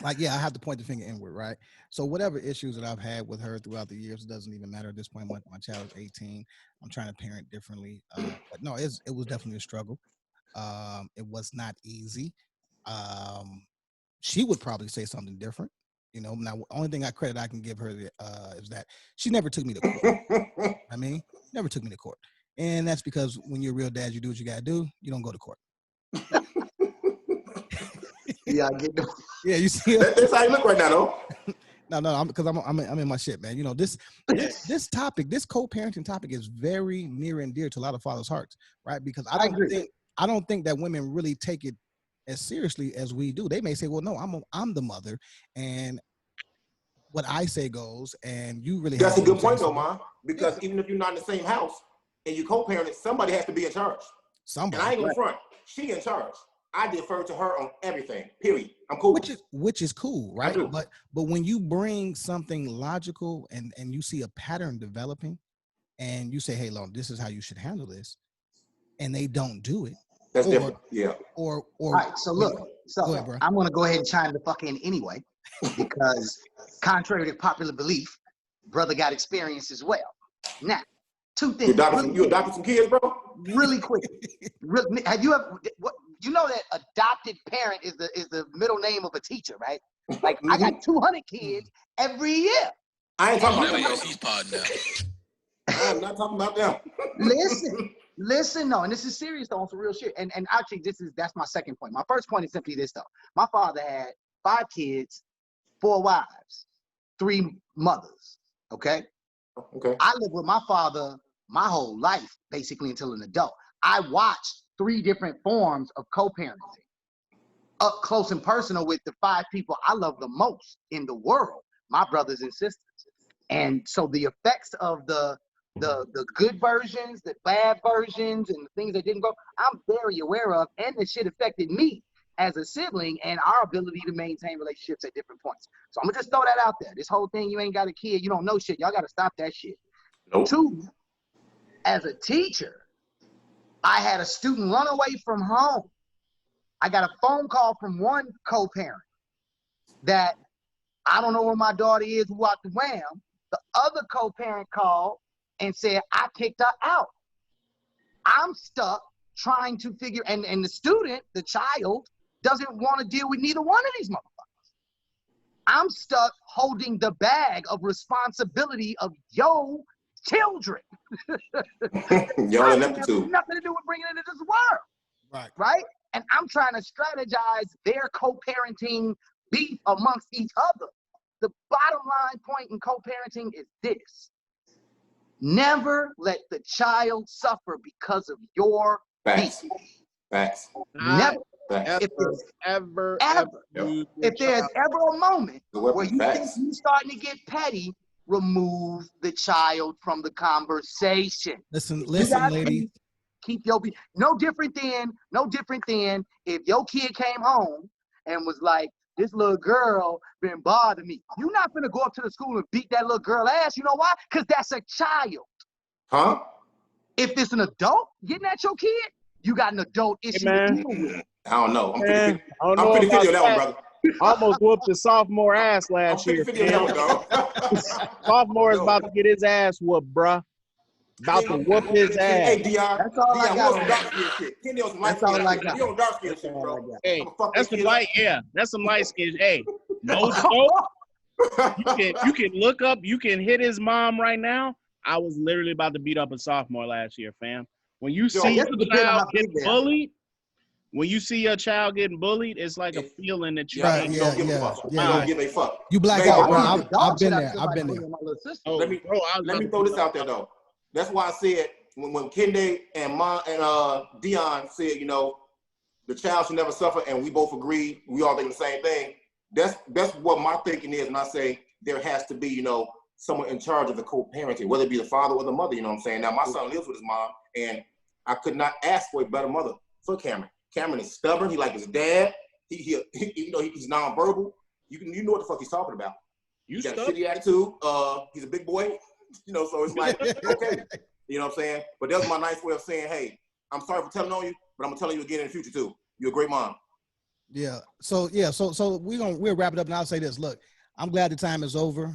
Speaker 2: like, yeah, I have to point the finger inward, right? So whatever issues that I've had with her throughout the years, it doesn't even matter at this point. My child is 18. I'm trying to parent differently. But no, it was definitely a struggle. It was not easy. She would probably say something different. You know, now the only thing I can give her is that she never took me to court. Never took me to court. And that's because when you're a real dad, you do what you got to do. You don't go to court.
Speaker 6: Yeah, I get them.
Speaker 2: Yeah, you see.
Speaker 4: That's how you look right now, though.
Speaker 2: No, because I'm in my shit, man. You know, this topic, this co-parenting topic is very near and dear to a lot of fathers' hearts, right? Because I don't think that women really take it as seriously as we do. They may say, well, no, I'm the mother, and what I say goes, and you really
Speaker 4: That's a good point, though, Ma, because even if you're not in the same house and you co-parent, somebody has to be in charge.
Speaker 2: Somebody.
Speaker 4: And I ain't gonna front. She in charge. I defer to her on everything. Period. I'm cool.
Speaker 2: Which is cool, right? But when you bring something logical and you see a pattern developing, and you say, "Hey, Lon, this is how you should handle this," and they don't do it.
Speaker 4: That's different. Yeah.
Speaker 6: All right. So look. So ahead, I'm gonna go ahead and chime the fuck in anyway, because contrary to popular belief, brother got experience as well. Now, two things.
Speaker 4: You adopted some kids, bro?
Speaker 6: Really quick. Have you ever? You know that adopted parent is the middle name of a teacher, right? Like I got 200 kids every year.
Speaker 4: I ain't talking about
Speaker 5: them.
Speaker 4: I'm not talking about them.
Speaker 6: Listen, no, and this is serious though, on some real shit. And actually, that's my second point. My first point is simply this though. My father had 5 kids, 4 wives, 3 mothers. Okay.
Speaker 4: Okay.
Speaker 6: I lived with my father my whole life, basically until an adult. I watched 3 different forms of co-parenting, up close and personal with the 5 people I love the most in the world, my brothers and sisters. And so the effects of the good versions, the bad versions, and the things that didn't go, I'm very aware of, and the shit affected me as a sibling and our ability to maintain relationships at different points. So I'm gonna just throw that out there. This whole thing, you ain't got a kid, you don't know shit, y'all gotta stop that shit.
Speaker 4: Nope.
Speaker 6: 2, as a teacher, I had a student run away from home. I got a phone call from one co-parent that I don't know where my daughter is, who out the wham. The other co-parent called and said, I kicked her out. I'm stuck trying to figure, and the student, the child, doesn't want to deal with neither one of these motherfuckers. I'm stuck holding the bag of responsibility of yo children.
Speaker 4: Y'all
Speaker 6: I
Speaker 4: in
Speaker 6: have
Speaker 4: Neptune.
Speaker 6: nothing to do with bringing it into this world, right? And I'm trying to strategize their co-parenting beef amongst each other. The bottom line point in co-parenting is this. Never let the child suffer because of your
Speaker 4: Facts.
Speaker 6: beef.
Speaker 4: Facts.
Speaker 6: Never.
Speaker 4: Facts.
Speaker 1: Ever use your
Speaker 6: If there's
Speaker 1: child.
Speaker 6: ever a moment
Speaker 4: The weapon
Speaker 6: where you think
Speaker 4: facts.
Speaker 6: you're starting to get petty, remove the child from the conversation.
Speaker 2: Listen,
Speaker 6: You guys
Speaker 2: ladies.
Speaker 6: keep your beef. No different than if your kid came home and was like, this little girl been bothering me. You're not gonna go up to the school and beat that little girl ass. You know why? Because that's a child.
Speaker 4: Huh?
Speaker 6: If it's an adult getting at your kid, you got an adult issue to
Speaker 1: man.
Speaker 6: deal with.
Speaker 4: I don't know. I'm
Speaker 1: Man,
Speaker 4: 50-50.
Speaker 1: I don't
Speaker 4: I'm
Speaker 1: know
Speaker 4: 50-50
Speaker 1: about
Speaker 4: on that one,
Speaker 1: that.
Speaker 4: brother.
Speaker 1: I almost whooped the sophomore ass
Speaker 4: I'm
Speaker 1: last year.
Speaker 4: 50-50 on that
Speaker 1: man.
Speaker 4: one, dog.
Speaker 1: Sophomore is
Speaker 4: Yo.
Speaker 1: about to get his ass whooped, bruh. About to whoop his
Speaker 4: Hey,
Speaker 1: ass.
Speaker 4: Dion.
Speaker 6: That's all I
Speaker 4: Dion,
Speaker 6: got
Speaker 4: we on some
Speaker 6: on
Speaker 4: dark
Speaker 6: that.
Speaker 4: skin shit. Kenny on some light
Speaker 6: That's all
Speaker 4: skin
Speaker 6: I
Speaker 4: shit.
Speaker 6: got.
Speaker 4: We on dark skin
Speaker 6: That's
Speaker 4: shit,
Speaker 6: all
Speaker 4: bro.
Speaker 6: I got.
Speaker 1: Hey,
Speaker 4: I'ma fuck
Speaker 1: that's
Speaker 4: that
Speaker 1: some
Speaker 4: kid
Speaker 1: light.
Speaker 4: up.
Speaker 1: Yeah, that's some light skin. Hey, no joke. You can look up. You can hit his mom right now. I was literally about to beat up a sophomore last year, fam. When you see
Speaker 6: I guess
Speaker 1: your
Speaker 6: it depends on
Speaker 1: child
Speaker 6: how big
Speaker 1: get
Speaker 6: they are.
Speaker 1: bullied, when you see your child getting bullied, it's like a feeling that you
Speaker 4: Yeah,
Speaker 1: can't
Speaker 4: you don't give a
Speaker 2: yeah,
Speaker 4: fuck.
Speaker 2: yeah,
Speaker 4: You don't
Speaker 1: yeah.
Speaker 4: give a fuck.
Speaker 2: You black
Speaker 4: Man,
Speaker 2: out,
Speaker 4: oh,
Speaker 2: bro.
Speaker 4: wow.
Speaker 2: I've been there. I've been there.
Speaker 1: Oh,
Speaker 4: Let me-
Speaker 1: bro, I was
Speaker 4: Let
Speaker 1: about
Speaker 4: me
Speaker 1: to
Speaker 4: throw
Speaker 1: beat
Speaker 4: this
Speaker 1: up-
Speaker 4: out there though. That's why I said when Kende and Dion said, you know, the child should never suffer, and we both agreed, we all think the same thing. That's what my thinking is, and I say there has to be, you know, someone in charge of the co-parenting, whether it be the father or the mother. You know what I'm saying? Now my son lives with his mom, and I could not ask for a better mother for Cameron. Cameron is stubborn. He like his dad. He you know, he's nonverbal. You know what the fuck he's talking about.
Speaker 1: You
Speaker 4: He's got a
Speaker 1: stuck?
Speaker 4: shitty attitude. He's a big boy. You know, so it's like, okay. You know what I'm saying? But that's my nice way of saying, hey, I'm sorry for telling on you, but I'm gonna tell you again in the future too. You're a great mom.
Speaker 2: Yeah. So we'll wrap it up, and I'll say this. Look, I'm glad the time is over.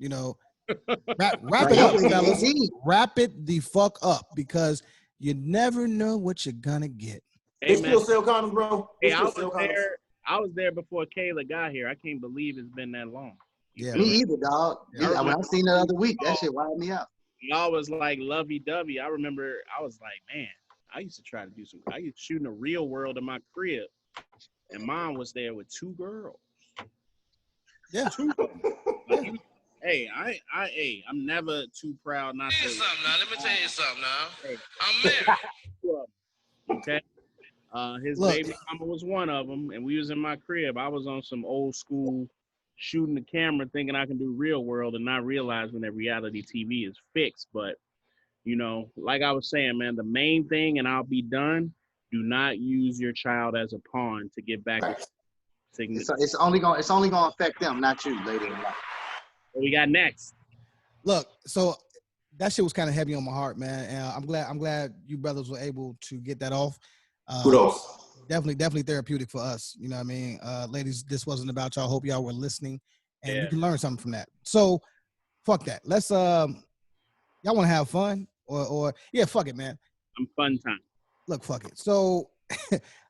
Speaker 2: You know, wrap it up, fellas.
Speaker 6: Indeed.
Speaker 2: Wrap it the fuck up, because you never know what you're gonna get.
Speaker 1: Hey,
Speaker 4: They
Speaker 1: man.
Speaker 4: still sell condoms, bro. They
Speaker 1: Hey, I
Speaker 4: still
Speaker 1: was
Speaker 4: sell condoms.
Speaker 1: there. I was there before Kayla got here. I can't believe it's been that long.
Speaker 2: Yeah.
Speaker 6: Me either, dog.
Speaker 2: Yeah.
Speaker 6: When I seen the other week, that shit wired me out.
Speaker 1: Y'all was like lovey-dovey. I remember I was like, man, I used to try to do some. I used to shoot in the real world in my crib, and mom was there with two girls.
Speaker 2: Yeah.
Speaker 1: Two of them. Like, hey, I'm never too proud not
Speaker 5: Tell
Speaker 1: to.
Speaker 5: you something now. Let me tell you something now.
Speaker 1: Hey.
Speaker 5: I'm married.
Speaker 1: Okay. His
Speaker 2: Look.
Speaker 1: baby mama was one of them, and we was in my crib. I was on some old school shooting the camera, thinking I can do real world, and not realizing that reality TV is fixed. But you know, like I was saying, man, the main thing, and I'll be done. Do not use your child as a pawn to get back.
Speaker 6: It's only gonna affect them, not you, later in life.
Speaker 1: What we got next?
Speaker 2: Look, so that shit was kind of heavy on my heart, man. And I'm glad you brothers were able to get that off.
Speaker 4: Kudos.
Speaker 2: Definitely therapeutic for us. You know what I mean? Ladies, this wasn't about y'all. Hope y'all were listening, and you can learn something from that. So fuck that. Let's y'all want to have fun or yeah, fuck it, man.
Speaker 1: I'm fun time.
Speaker 2: Look, fuck it. So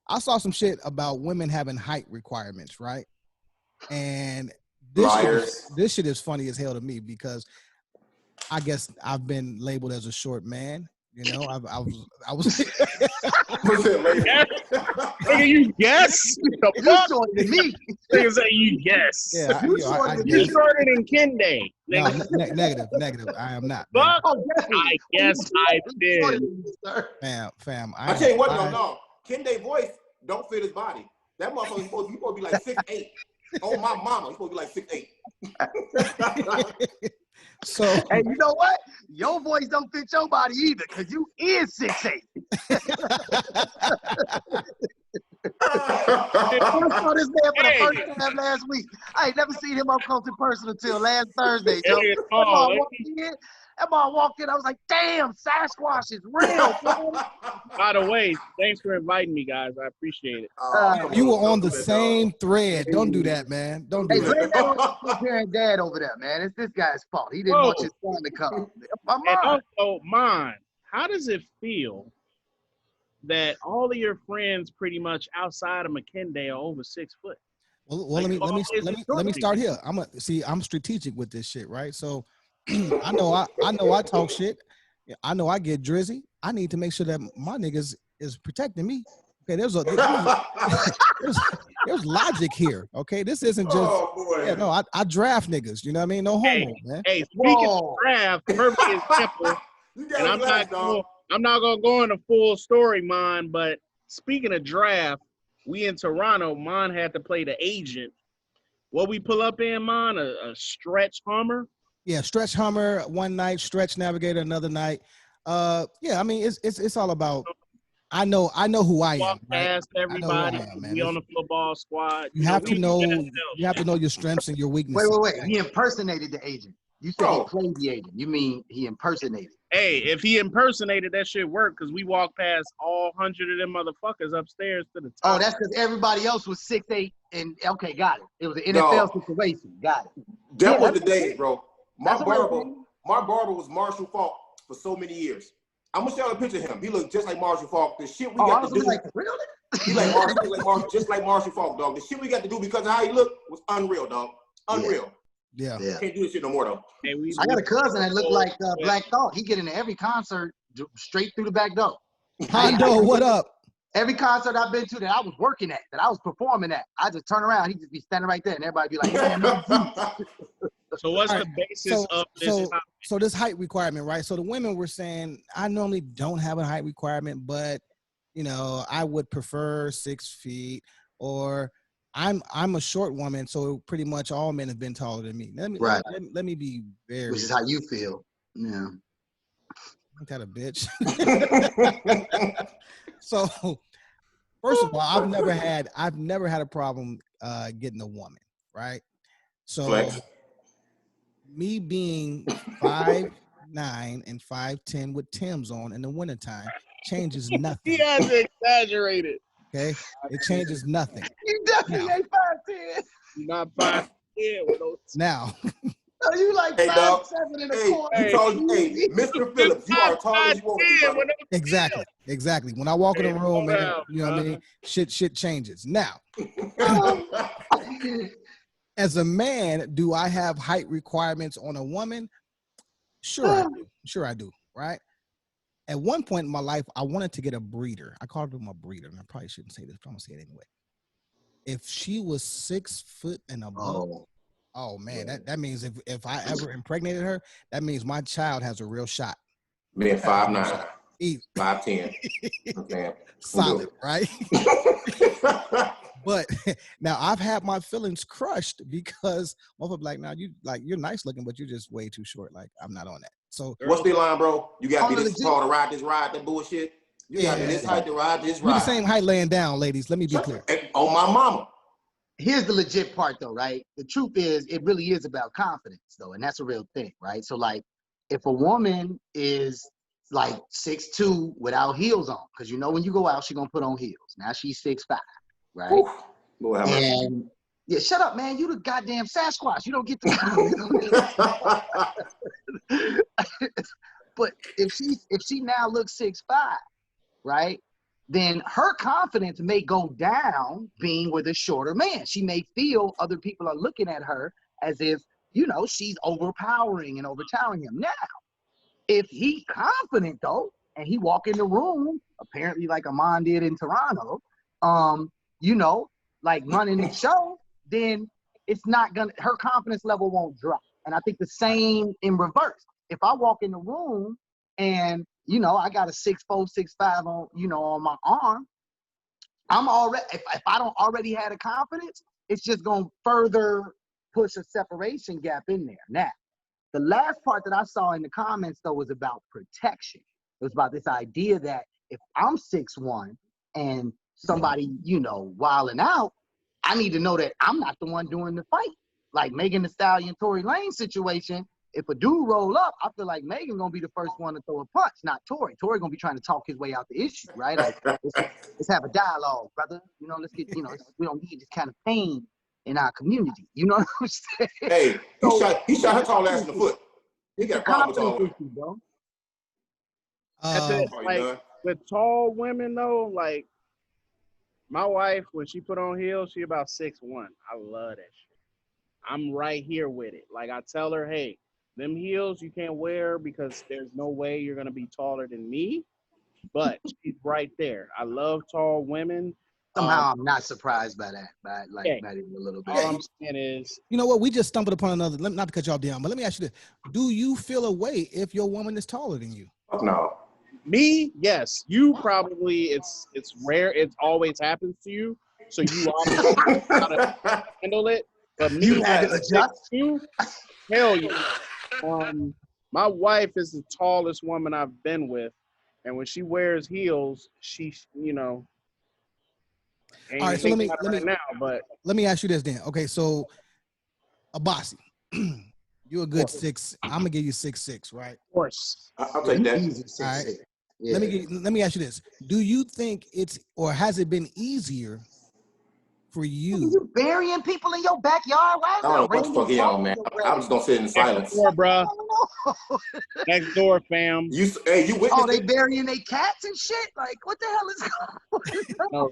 Speaker 2: I saw some shit about women having height requirements, right? And this shit is funny as hell to me, because I guess I've been labeled as a short man. You know, I was.
Speaker 4: What's that, lady?
Speaker 1: Nigga, you guess? The
Speaker 6: You
Speaker 1: fuck?
Speaker 6: shorter than me.
Speaker 1: Nigga say you guess.
Speaker 2: Yeah,
Speaker 6: You
Speaker 2: I
Speaker 6: shorter than
Speaker 1: You
Speaker 2: guess.
Speaker 1: shorter than Kende.
Speaker 2: No,
Speaker 1: Nigga,
Speaker 2: negative. I am not. Man.
Speaker 1: fuck.
Speaker 6: Oh, definitely.
Speaker 1: I guess I
Speaker 6: You shorter
Speaker 1: did.
Speaker 6: than me, sir.
Speaker 2: Fam.
Speaker 4: I tell you what, no. Kende voice don't fit his body. That motherfucker supposed to be like 6'8". Oh my mama, he's supposed to be like 6'8".
Speaker 2: So
Speaker 6: Hey, you know what? Your voice don't fit your body either, because you is 6'8". I saw this man for the first time last week. I ain't never seen him up close in person until last Thursday. So
Speaker 1: Hey,
Speaker 6: I
Speaker 1: oh,
Speaker 6: walked in, That mom walked in. I was like, damn, Sasquatch is real. Bro.
Speaker 1: By the way, thanks for inviting me, guys. I appreciate it.
Speaker 4: Come
Speaker 2: You were
Speaker 4: don't
Speaker 2: on
Speaker 4: do
Speaker 2: the
Speaker 4: that,
Speaker 2: same thread. Don't do that, man. Don't
Speaker 6: Hey,
Speaker 2: do that.
Speaker 6: blame that on your parent dad over there, man. It's this guy's fault. He didn't want
Speaker 1: Whoa.
Speaker 6: his son to come. My
Speaker 1: And
Speaker 6: mom.
Speaker 1: also, mine, how does it feel that all of your friends pretty much outside of McKinney are over 6 foot?
Speaker 2: Well,
Speaker 1: Like,
Speaker 2: let me
Speaker 1: always
Speaker 2: start here. I'm strategic with this shit, right? So I know I talk shit. I know I get drizzy. I need to make sure that my niggas is protecting me. Okay, there's logic here. Okay, this isn't just
Speaker 4: Oh boy.
Speaker 2: yeah. No, I draft niggas. You know what I mean? No homo, man.
Speaker 1: Hey, speaking
Speaker 6: Whoa.
Speaker 1: of draft, perfect example.
Speaker 4: You got
Speaker 1: And I'm
Speaker 4: relax,
Speaker 1: not
Speaker 4: dog.
Speaker 1: gonna go into full story, mine. But speaking of draft, we in Toronto. Mine had to play the agent. What we pull up in, mine a stretch Hummer.
Speaker 2: Yeah, stretch Hummer one night, stretch Navigator another night. Yeah, I mean it's all about. I know who I am.
Speaker 1: Walk
Speaker 2: Right?
Speaker 1: past
Speaker 2: I know who I
Speaker 1: everybody.
Speaker 2: am, man.
Speaker 1: We on the football squad.
Speaker 2: You have to
Speaker 1: we
Speaker 2: know.
Speaker 1: best self.
Speaker 2: You have to know your strengths and your weaknesses.
Speaker 6: Wait. He impersonated the agent. You said
Speaker 4: Bro.
Speaker 6: he played the agent. You mean he impersonated?
Speaker 1: Hey, if he impersonated, that shit work because we walked past all 100 of them motherfuckers upstairs to the top.
Speaker 6: Oh, that's because everybody else was 6'8" and okay, got it. It was an NFL situation. Got it.
Speaker 4: That
Speaker 6: Yeah,
Speaker 4: was the
Speaker 6: that's
Speaker 4: days, bro. My
Speaker 6: That's a real
Speaker 4: barber,
Speaker 6: thing.
Speaker 4: my barber was Marshall Falk for so many years. I'm gonna show you a picture of him. He looked just like Marshall Falk. The shit we
Speaker 6: Oh, I
Speaker 4: got
Speaker 6: was
Speaker 4: to do,
Speaker 6: like, really?
Speaker 4: he like Marshall, just like Marshall Falk, dog. The shit we got to do because of how he looked was unreal, dog. Unreal.
Speaker 2: Yeah.
Speaker 6: Yeah.
Speaker 4: Can't do this shit no more, though.
Speaker 1: Hey,
Speaker 6: I got a cousin that looked like Black Thought. He get into every concert straight through the back door.
Speaker 2: Hondo, what up?
Speaker 6: Every concert I've been to that I was working at, that I was performing at, I just turn around, he just be standing right there, and everybody be like, man,
Speaker 1: So what's
Speaker 2: All
Speaker 1: the
Speaker 2: right,
Speaker 1: basis of this?
Speaker 2: So this height requirement, right? So the women were saying, I normally don't have a height requirement, but you know, I would prefer 6 feet, or I'm a short woman, so pretty much all men have been taller than me.
Speaker 6: Right.
Speaker 2: Let me be very.
Speaker 6: which is how you feel. Yeah.
Speaker 2: Ain't that a bitch? So first of all, I've never had a problem getting a woman, right? So
Speaker 4: Flex.
Speaker 2: me being 5'9" and 5'10" with Tim's on in the wintertime changes
Speaker 1: He
Speaker 2: nothing.
Speaker 1: has exaggerated.
Speaker 2: Okay, it changes nothing.
Speaker 6: You definitely
Speaker 2: No.
Speaker 6: ain't 5'10".
Speaker 1: You're not 5'10" with those.
Speaker 2: Now,
Speaker 6: No, you like
Speaker 4: Hey, dog.
Speaker 6: 5'7" in a
Speaker 4: Hey,
Speaker 6: quarter.
Speaker 4: you tall, hey, Mr. Phillips, you are tall as you want to be, brother.
Speaker 2: exactly. When I walk in the room,
Speaker 1: slow
Speaker 2: man,
Speaker 1: down,
Speaker 2: you know what I mean? Shit changes. Now,
Speaker 6: Oh.
Speaker 2: as a man, do I have height requirements on a woman? Sure I do, right? At one point in my life, I wanted to get a breeder. I called them a breeder, and I probably shouldn't say this, but I'm gonna say it anyway. If she was 6 foot and above, oh man, that means if I ever impregnated her, that means my child has a real shot.
Speaker 4: Man, 5'9",
Speaker 2: Easy.
Speaker 4: 5'10". Okay.
Speaker 2: Solid, right? But now I've had my feelings crushed because motherfucker like, now you're nice looking, but you're just way too short. Like, I'm not on that. So
Speaker 4: What's the line, bro? You got to be
Speaker 6: Oh,
Speaker 4: this
Speaker 6: legit.
Speaker 4: tall to ride this ride, that bullshit? You got to be this height to ride this
Speaker 2: we're the
Speaker 4: ride.
Speaker 2: same height laying down, ladies. Let me be clear.
Speaker 4: And on my mama.
Speaker 6: Here's the legit part though, right? The truth is it really is about confidence though, and that's a real thing, right? So like if a woman is like 6'2" without heels on, because you know when you go out, she's gonna put on heels. Now she's 6'5", right?
Speaker 4: Oof. Lord have mercy.
Speaker 6: And yeah, shut up, man. You the goddamn Sasquatch. You don't get to But if she now looks 6'5", right? Then her confidence may go down being with a shorter man. She may feel other people are looking at her as if, you know, she's overpowering and overtowering him. Now, if he's confident though, and he walk in the room, apparently like Amon did in Toronto, you know, like running the show, then it's not gonna, her confidence level won't drop. And I think the same in reverse. If I walk in the room and, you know, I got a 6'4", 6'5" on, you know, on my arm, I'm already, if I don't already have a confidence, it's just gonna further push a separation gap in there. Now, the last part that I saw in the comments though was about protection. It was about this idea that if I'm 6'1" and somebody, you know, wilding out, I need to know that I'm not the one doing the fight. Like Megan Thee Stallion, Tory Lane situation, if a dude roll up, I feel like Megan gonna be the first one to throw a punch, not Tory. Tory gonna be trying to talk his way out the issue, right? Like, let's have a dialogue, brother. You know, let's get, you know, we don't need this kind of pain in our community. You know what I'm saying?
Speaker 4: Hey, he shot her tall ass in the foot. He got a problem with tall women.
Speaker 6: Issue, bro.
Speaker 1: That's it.
Speaker 4: Are you
Speaker 1: Like
Speaker 4: done?
Speaker 1: with tall women though, like my wife, when she put on heels, she about 6'1". I love that shit. I'm right here with it. Like I tell her, hey, them heels you can't wear because there's no way you're gonna be taller than me. But she's right there. I love tall women.
Speaker 6: Somehow I'm not surprised by that, by
Speaker 1: Yeah.
Speaker 6: it a little bit.
Speaker 1: All I'm saying is,
Speaker 2: You know what? We just stumbled upon another. Not to cut you off, Dion, but let me ask you this: do you feel a way if your woman is taller than you?
Speaker 4: Fuck no.
Speaker 1: me, yes. You probably, it's rare. It always happens to you. So you obviously gotta handle it. But me,
Speaker 6: You had to
Speaker 1: at
Speaker 6: adjust?
Speaker 1: 6'2", hell yeah. My wife is the tallest woman I've been with, and when she wears heels, she, you know. Ain't
Speaker 2: All right, so let me
Speaker 1: right now, but
Speaker 2: let me ask you this then. Okay, so Abasi, you're a good 6. I'm gonna give you 6'6", right?
Speaker 1: of course,
Speaker 4: I'll take that.
Speaker 6: Easy 6'6".
Speaker 2: All right.
Speaker 6: Yeah.
Speaker 2: Let me ask you this: do you think it's, or has it been easier for you?
Speaker 6: You burying people in your backyard? Why is
Speaker 4: I don't know what the
Speaker 6: random
Speaker 4: fuck he on,
Speaker 6: phone
Speaker 4: man.
Speaker 6: number
Speaker 4: I'm just gonna sit in
Speaker 1: next
Speaker 4: silence.
Speaker 1: door, bruh.
Speaker 6: No.
Speaker 1: Next door, fam.
Speaker 4: You witnessed
Speaker 6: Oh, they
Speaker 4: it?
Speaker 6: burying their cats and shit? Like, what the hell is going on?
Speaker 1: No,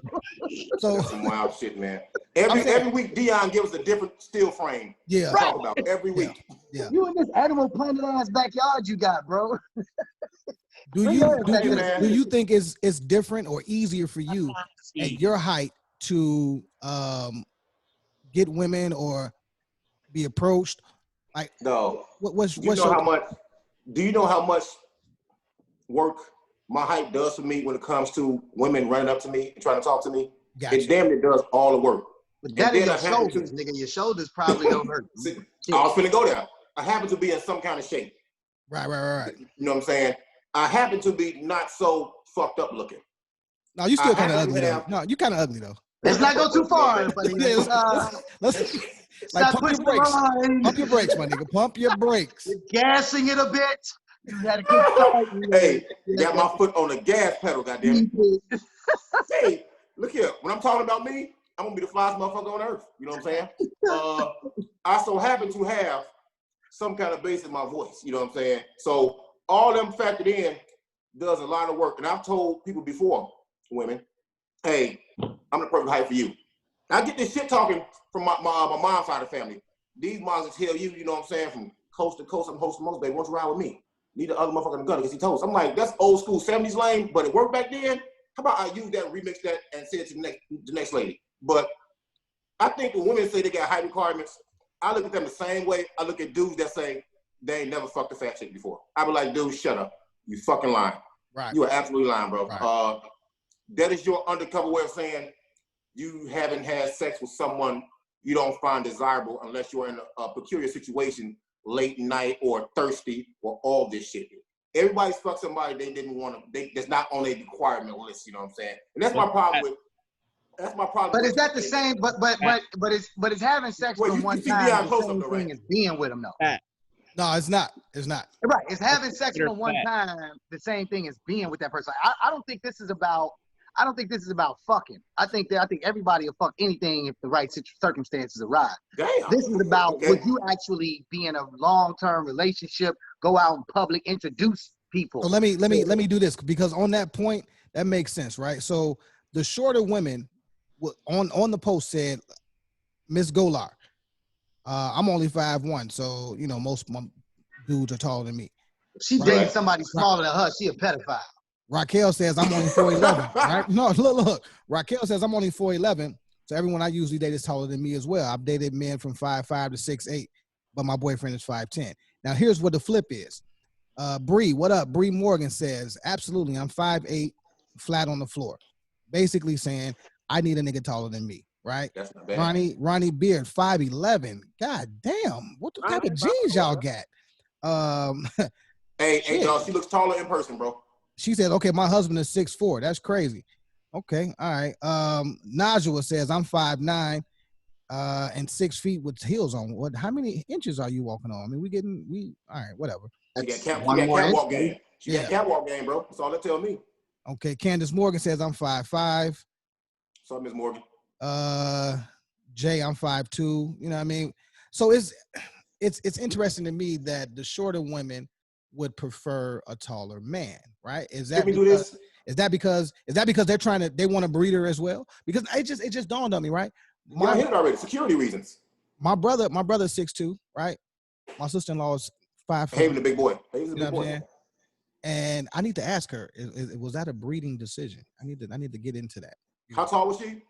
Speaker 2: So
Speaker 4: That's some wild shit, man.
Speaker 2: I'm saying-
Speaker 4: Every week, Dion gives us a different still frame
Speaker 2: yeah,
Speaker 4: to talk about every week.
Speaker 2: yeah.
Speaker 6: You in this Animal Planet ass backyard you got, bro.
Speaker 2: Do
Speaker 6: Bring
Speaker 2: you
Speaker 6: your
Speaker 2: do
Speaker 6: ass
Speaker 2: you
Speaker 4: back.
Speaker 2: do you think it's different or easier for you at your height to get women or be approached? Like
Speaker 4: No.
Speaker 2: what's
Speaker 4: Do you know
Speaker 2: your,
Speaker 4: how much? Do you know how much work my height does for me when it comes to women running up to me and trying to talk to me?
Speaker 2: Gotcha.
Speaker 4: It damn near does all the work.
Speaker 6: But that
Speaker 4: And
Speaker 6: is
Speaker 4: then
Speaker 6: your
Speaker 4: I happen
Speaker 6: shoulders,
Speaker 4: to-
Speaker 6: nigga. Your shoulders probably don't hurt.
Speaker 4: See, I was finna go there. I happen to be in some kind of shape.
Speaker 2: right.
Speaker 4: You know what I'm saying? I happen to be not so fucked up looking.
Speaker 2: No, you still
Speaker 4: I
Speaker 2: kind of
Speaker 4: happen to
Speaker 2: ugly though.
Speaker 4: have-
Speaker 2: No, you kind of ugly though.
Speaker 6: Let's not go too far, buddy.
Speaker 2: Yeah, let's like
Speaker 6: Stop
Speaker 2: pump your
Speaker 6: pushing the
Speaker 2: brakes.
Speaker 6: line.
Speaker 2: Pump your brakes, my nigga. Pump your brakes.
Speaker 6: You're gassing it a bit. You had a good start.
Speaker 4: Hey, got my foot on the gas pedal, goddamn it. Hey, look here. When I'm talking about me, I'm gonna be the flyest motherfucker on earth. You know what I'm saying? I so happen to have some kind of bass in my voice. You know what I'm saying? So all them factored in does a lot of work. And I've told people before, women, hey, I'm the perfect height for you. I get this shit talking from my mom's side of the family. These moms will tell you, you know what I'm saying, from coast to coast, I'm hosting most, baby. Why don't you ride with me? Need the other motherfucker in the gun because he told us. I'm like, that's old school 70s lame, but it worked back then. How about I use that, remix that, and send it to the next lady? But I think when women say they got height requirements, I look at them the same way I look at dudes that say they ain't never fucked a fat chick before. I be like, dude, shut up. You fucking lying.
Speaker 2: Right.
Speaker 4: You are absolutely lying, bro.
Speaker 2: Right.
Speaker 4: That is your undercover way of saying you haven't had sex with someone you don't find desirable unless you're in a peculiar situation, late night or thirsty or all this shit. Everybody's fucked somebody they didn't want to. That's not on a requirement list. You know what I'm saying? And that's my problem with. That's my problem.
Speaker 6: But
Speaker 4: with
Speaker 6: is that the same? But it's having sex
Speaker 4: Well,
Speaker 6: with
Speaker 4: you
Speaker 6: him one
Speaker 4: see
Speaker 6: time
Speaker 4: Deion
Speaker 6: the
Speaker 4: close
Speaker 6: same
Speaker 4: up though,
Speaker 6: thing
Speaker 4: right?
Speaker 6: as being with him though.
Speaker 2: No, it's not. It's not.
Speaker 6: Right, it's having sex with him one
Speaker 1: Fat.
Speaker 6: time the same thing as being with that person. I don't think this is about. I don't think this is about fucking. I think everybody will fuck anything if the right circumstances arise.
Speaker 4: Damn.
Speaker 6: This is about
Speaker 4: Okay.
Speaker 6: would you actually be in a long-term relationship, go out in public, introduce people.
Speaker 2: So let me do this because on that point that makes sense, right? So the shorter women on the post said, Miss Golar, I'm only 5'1", so you know most dudes are taller than me.
Speaker 6: She
Speaker 2: Right.
Speaker 6: dating somebody smaller than her, she a pedophile.
Speaker 2: Raquel says I'm only 4'11", right? No, look. Raquel says I'm only 4'11", so everyone I usually date is taller than me as well. I've dated men from 5'5" to 6'8", but my boyfriend is 5'10". Now here's what the flip is. Bree, what up? Bree Morgan says, absolutely, I'm 5'8", flat on the floor. Basically saying I need a nigga taller than me, right?
Speaker 4: That's not bad.
Speaker 2: Ronnie Beard, 5'11". God damn, what the type of jeans y'all got?
Speaker 4: Hey,
Speaker 2: Shit.
Speaker 4: y'all, she looks taller in person, bro.
Speaker 2: She said, okay, my husband is 6'4". That's crazy. Okay, all right. Najwa says, I'm 5'9". and 6 feet with heels on. What? How many inches are you walking on? I mean, all right, whatever.
Speaker 4: She got,
Speaker 6: That's one more
Speaker 4: catwalk
Speaker 6: inch.
Speaker 4: game. She got catwalk game, bro. That's all they tell me.
Speaker 2: Okay, Candace Morgan says I'm 5'5".
Speaker 4: So, Miss Morgan.
Speaker 2: Jay, I'm 5'2". You know what I mean? So it's interesting to me that the shorter women would prefer a taller man, right? Is that because they want a breeder as well? Because it just dawned on me, right?
Speaker 4: I hit it already. Security reasons.
Speaker 2: My brother's 6'2", right? My sister-in-law is 5 foot.
Speaker 4: Having the big boy. Having the
Speaker 2: You know
Speaker 4: big
Speaker 2: what I'm
Speaker 4: boy.
Speaker 2: saying? And I need to ask her, was that a breeding decision? I need to get into that.
Speaker 4: How tall was she?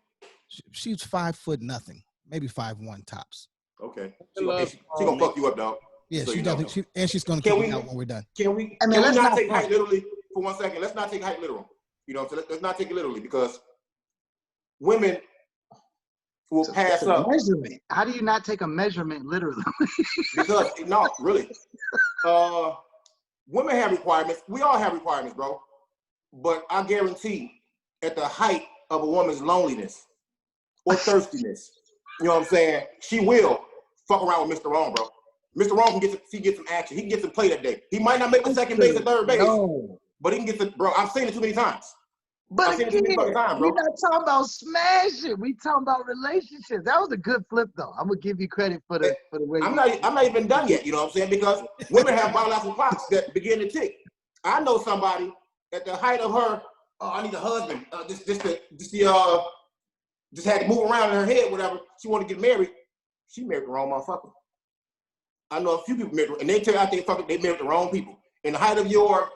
Speaker 2: She's 5 foot nothing, maybe 5'1" tops.
Speaker 4: Okay. She gonna fuck you up, dog.
Speaker 2: Yeah,
Speaker 4: So
Speaker 2: she definitely. She's gonna
Speaker 4: Can
Speaker 2: kick
Speaker 4: we-
Speaker 2: me out when we're done.
Speaker 4: Can we?
Speaker 6: I mean,
Speaker 4: can we
Speaker 6: let's
Speaker 4: not
Speaker 6: not
Speaker 4: take
Speaker 6: front.
Speaker 4: height literally for 1 second? Let's not take height literal. You know, so let's not take it literally because women will pass
Speaker 6: It's a
Speaker 4: up
Speaker 6: measurement. How do you not take a measurement literally?
Speaker 4: because no, really. Women have requirements. We all have requirements, bro. But I guarantee, at the height of a woman's loneliness or thirstiness, you know what I'm saying? She will fuck around with Mr. Wrong, bro. Mr. Wrong can get some action. He can get some play that day. He might not make the second base or third base,
Speaker 6: No.
Speaker 4: but he can get the bro. I've seen it too many times.
Speaker 6: But
Speaker 4: I've seen it too
Speaker 6: again,
Speaker 4: many fucking times,
Speaker 6: we're
Speaker 4: bro.
Speaker 6: not talking about smashing. We talking about relationships. That was a good flip, though. I'm gonna give you credit for the way.
Speaker 4: I'm not even done yet. You know what I'm saying? Because women have biological clocks that begin to tick. I know somebody at the height of her. Oh, I need a husband. Just had to move around in her head, whatever. She wanted to get married. She married the wrong motherfucker. I know a few people married, and they tell you I think they married the wrong people. In the height of your,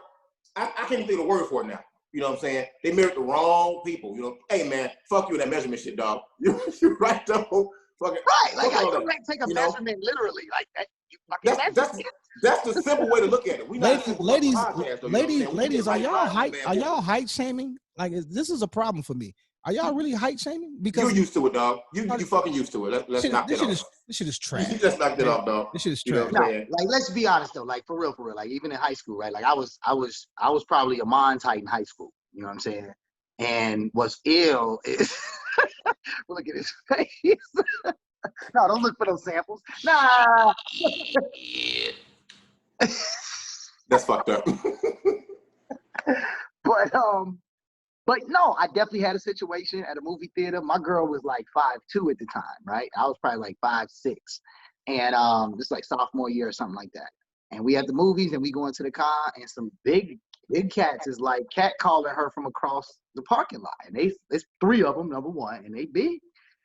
Speaker 4: I can't even think of the word for it now. You know what I'm saying? They married the wrong people. You know, hey man, fuck you with that measurement shit, dog. You're right though. Fuck it.
Speaker 6: Right, like
Speaker 4: Fuck
Speaker 6: I
Speaker 4: all
Speaker 6: don't
Speaker 4: that.
Speaker 6: take a
Speaker 4: You know?
Speaker 6: measurement literally, like that. You fucking
Speaker 4: That's the simple way to look at it. We not
Speaker 2: Ladies,
Speaker 4: podcast, though, you know what I'm saying? We
Speaker 2: ladies,
Speaker 4: get
Speaker 2: are
Speaker 4: right
Speaker 2: y'all
Speaker 4: by the
Speaker 2: height?
Speaker 4: man,
Speaker 2: Are
Speaker 4: boy.
Speaker 2: y'all height shaming? Like, this is a problem for me. Are y'all really height shaming? Because
Speaker 4: You're used to it, dog. You fucking used to it. Let's knock that off.
Speaker 2: this shit is trash.
Speaker 4: You just knocked it off, dog.
Speaker 2: This shit is
Speaker 4: You know
Speaker 2: trash.
Speaker 4: what I'm
Speaker 6: No,
Speaker 4: saying?
Speaker 6: like let's be honest though, like for real, like even in high school, right? Like I was probably a Mons height in high school. You know what I'm saying? And what's ill is look at his face. No, don't look for those samples. Nah.
Speaker 4: That's fucked up.
Speaker 6: But no, I definitely had a situation at a movie theater. My girl was like 5'2" at the time, right? I was probably like 5'6", and this like sophomore year or something like that. And we at the movies, and we go into the car, and some big cats is like cat calling her from across the parking lot, and there's 3 of them, number one, and they big,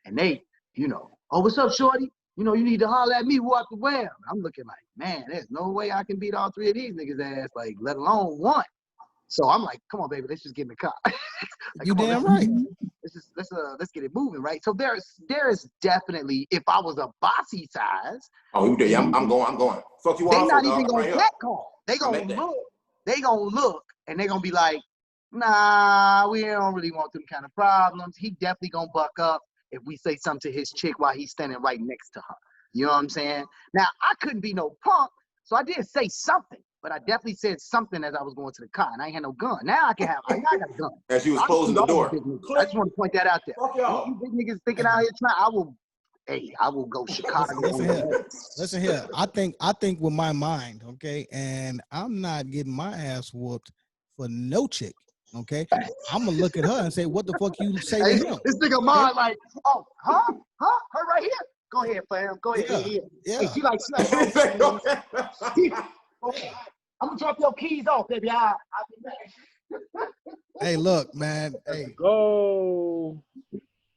Speaker 6: and they, you know, oh, what's up, shorty? You know, you need to holler at me, walk the way. I'm looking like, man, there's no way I can beat all 3 of these niggas' ass, like, let alone 1. So I'm like, come on, baby, let's just get in the car. Like,
Speaker 2: You
Speaker 6: come on,
Speaker 2: damn
Speaker 6: let's-
Speaker 2: right.
Speaker 6: Let's get it moving, right? So there is definitely, if I was a bossy size,
Speaker 4: Oh, you did? I'm going. Fuck you
Speaker 6: they
Speaker 4: also,
Speaker 6: not
Speaker 4: dog.
Speaker 6: even
Speaker 4: I'm
Speaker 6: gonna
Speaker 4: right here.
Speaker 6: catcall. They
Speaker 4: I'm
Speaker 6: gonna
Speaker 4: at that.
Speaker 6: look. They gonna look, and they gonna be like, nah, we don't really want them kind of problems. He definitely gonna buck up if we say something to his chick while he's standing right next to her. You know what I'm saying? Now, I couldn't be no punk, so I did say something, but I definitely said something as I was going to the car, and I ain't had no gun. Now I got a gun.
Speaker 4: As you was
Speaker 6: I can
Speaker 4: closing
Speaker 6: shoot
Speaker 4: the
Speaker 6: all
Speaker 4: door.
Speaker 6: these big niggas. I just want to point that out there.
Speaker 4: Fuck y'all.
Speaker 6: You big niggas thinking out here trying, I will go Chicago.
Speaker 2: Listen here. I think with my mind, okay, and I'm not getting my ass whooped for no chick. Okay, I'm gonna look at her and say, "What the fuck you say to
Speaker 6: Hey,
Speaker 2: him?"
Speaker 6: this nigga mine like, oh, huh? Her right here. Go ahead, fam. Go ahead.
Speaker 2: Yeah, yeah.
Speaker 6: Hey, she like, go ahead. I'm gonna drop your keys off, baby. I'll be back.
Speaker 2: Hey, look, man. Hey,
Speaker 1: Go.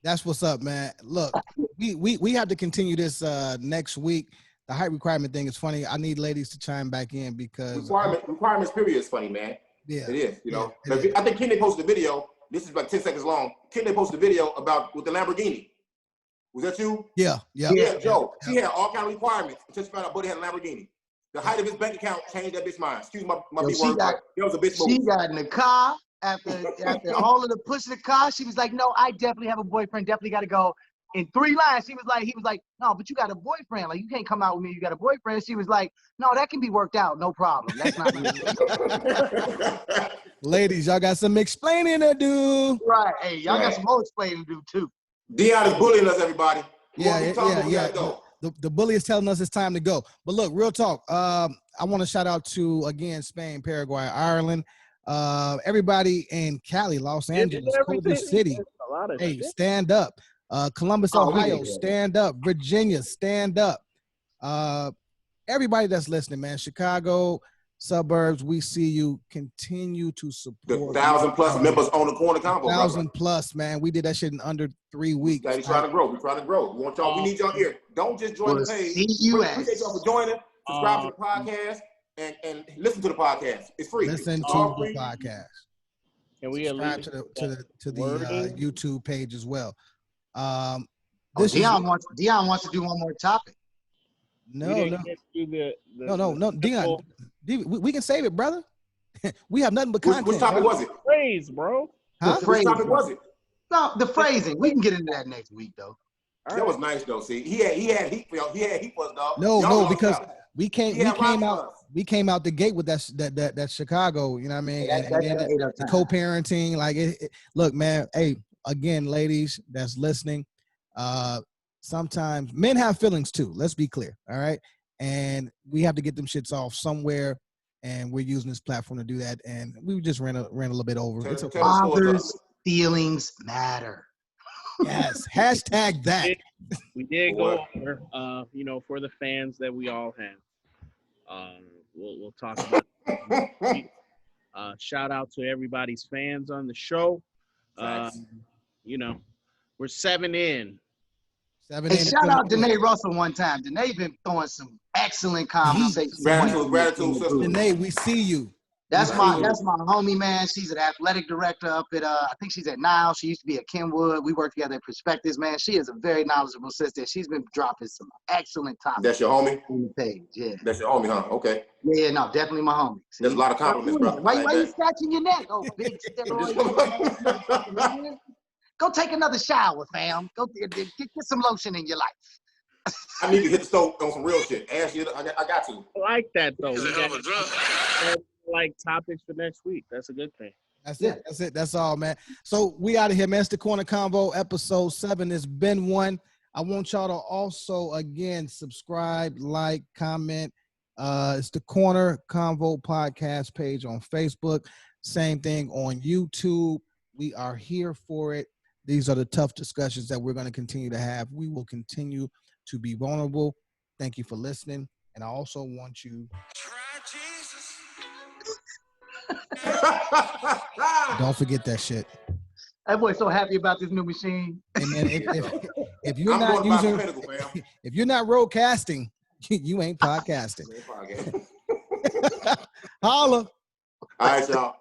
Speaker 2: that's what's up, man. Look, we have to continue this next week. The height requirement thing is funny. I need ladies to chime back in because
Speaker 4: Requirements period is funny, man.
Speaker 2: yeah,
Speaker 4: It is, you know.
Speaker 2: Yeah, it is.
Speaker 4: I think Kende posted a video. This is like 10 seconds long. Kende posted a video about with the Lamborghini. Was that you?
Speaker 2: yeah.
Speaker 4: Yeah, Joe. She had all kind of requirements until she found out Buddy had a Lamborghini. The height of his bank account changed that bitch mind. Excuse my
Speaker 6: Yo,
Speaker 4: big
Speaker 6: she
Speaker 4: word.
Speaker 6: got-
Speaker 4: That was a bitch
Speaker 6: She
Speaker 4: move.
Speaker 6: got in the car after all of the push of the car. She was like, no, I definitely have a boyfriend. Definitely got to go. In 3 lines, he was like, no, but you got a boyfriend. Like, you can't come out with me. You got a boyfriend. She was like, no, that can be worked out. No problem. That's not
Speaker 2: Ladies, y'all got some explaining to do.
Speaker 6: right. Hey, y'all got some more explaining to do too.
Speaker 4: Dion is bullying us, everybody.
Speaker 2: Yeah,
Speaker 4: Talk, we
Speaker 2: yeah.
Speaker 4: gotta go.
Speaker 2: The bully is telling us it's time to go. But look, real talk. I want to shout out to again Spain, Paraguay, Ireland, everybody in Cali, Los Angeles, Culver City.
Speaker 1: A lot of
Speaker 2: Hey,
Speaker 1: shit.
Speaker 2: stand up. Columbus,
Speaker 6: Oh, we
Speaker 2: Ohio,
Speaker 6: did that.
Speaker 2: stand up. Virginia, stand up. Everybody that's listening, man. Chicago suburbs, we see you. Continue to
Speaker 4: The
Speaker 2: support.
Speaker 4: 1,000+ members on the corner combo.
Speaker 2: 1,000+ man. We did that shit in under 3 weeks.
Speaker 4: We're trying to grow. We're trying to grow. We want y'all. We need y'all here. Don't just join
Speaker 6: We'll
Speaker 4: the page.
Speaker 6: see you at.
Speaker 4: Appreciate y'all for joining. Subscribe to the podcast and listen to the podcast. It's free.
Speaker 2: Listen
Speaker 4: It's
Speaker 2: to
Speaker 4: all
Speaker 2: the
Speaker 4: free.
Speaker 2: podcast.
Speaker 1: Can we
Speaker 2: Subscribe to the
Speaker 1: wording?
Speaker 2: YouTube page as well.
Speaker 6: Oh,
Speaker 2: This is
Speaker 6: Dion wants to do one more topic.
Speaker 2: no.
Speaker 1: No,
Speaker 2: Dion, we can save it, brother. We have nothing but content.
Speaker 4: Which topic was it?
Speaker 1: Phrase, bro.
Speaker 2: Huh?
Speaker 6: The
Speaker 4: Which
Speaker 6: phrase.
Speaker 4: topic was it?
Speaker 6: No, the phrasing. We can get into that next week, though.
Speaker 4: That was nice though. See, he had heat for y'all. He had heat for us, dog.
Speaker 2: No,
Speaker 4: Y'all
Speaker 2: no,
Speaker 4: lost
Speaker 2: because
Speaker 4: out.
Speaker 2: we came
Speaker 4: He had rock for
Speaker 2: out
Speaker 4: us.
Speaker 2: we came out the gate with that Chicago, you know what I mean?
Speaker 6: That
Speaker 2: And then
Speaker 6: ate up
Speaker 2: the
Speaker 6: time.
Speaker 2: co-parenting, like look, man, hey, again, ladies that's listening, sometimes men have feelings too. Let's be clear, all right? And we have to get them shits off somewhere, and we're using this platform to do that. And we just ran a little bit over. It's okay.
Speaker 6: Fathers' feelings matter.
Speaker 2: Yes, hashtag that.
Speaker 1: We did go over, for the fans that we all have. We'll talk about it. Shout out to everybody's fans on the show.
Speaker 4: Facts.
Speaker 1: We're 7 in.
Speaker 6: Hey, shout out Danae Russell one time. Danae been throwing some excellent conversations.
Speaker 4: Gratitude, sister.
Speaker 2: Danae, we see you.
Speaker 6: That's my homie, man. She's an athletic director up at I think she's at Nile. She used to be at Kenwood. We work together at Perspectives, man. She is a very knowledgeable sister. She's been dropping some excellent topics.
Speaker 4: That's your homie?
Speaker 6: On the page, yeah.
Speaker 4: That's your homie, huh? Okay.
Speaker 6: Yeah, no, definitely my homie. See?
Speaker 4: There's a lot of compliments, bro.
Speaker 6: Why you scratching your neck? Oh, big steroid. Go take another shower, fam. Go get some lotion in your life.
Speaker 4: I need to hit the stove on some real shit. Ashley, I got to.
Speaker 1: I like that though.
Speaker 5: He's a
Speaker 1: We
Speaker 5: hell of
Speaker 1: got
Speaker 5: a drug.
Speaker 1: like topics for next week. That's a good thing.
Speaker 2: That's it. That's it. That's all, man. So we out of here, man. It's the Corner Convo, episode 7. It's been one. I want y'all to also, again, subscribe, like, comment. It's the Corner Convo podcast page on Facebook. Same thing on YouTube. We are here for it. These are the tough discussions that we're going to continue to have. We will continue to be vulnerable. Thank you for listening. And I also want you. Don't forget that shit.
Speaker 6: That boy's so happy about this new machine.
Speaker 2: And man, if you're not using, if you're not roadcasting, you ain't podcasting. Holla.
Speaker 4: All right, y'all.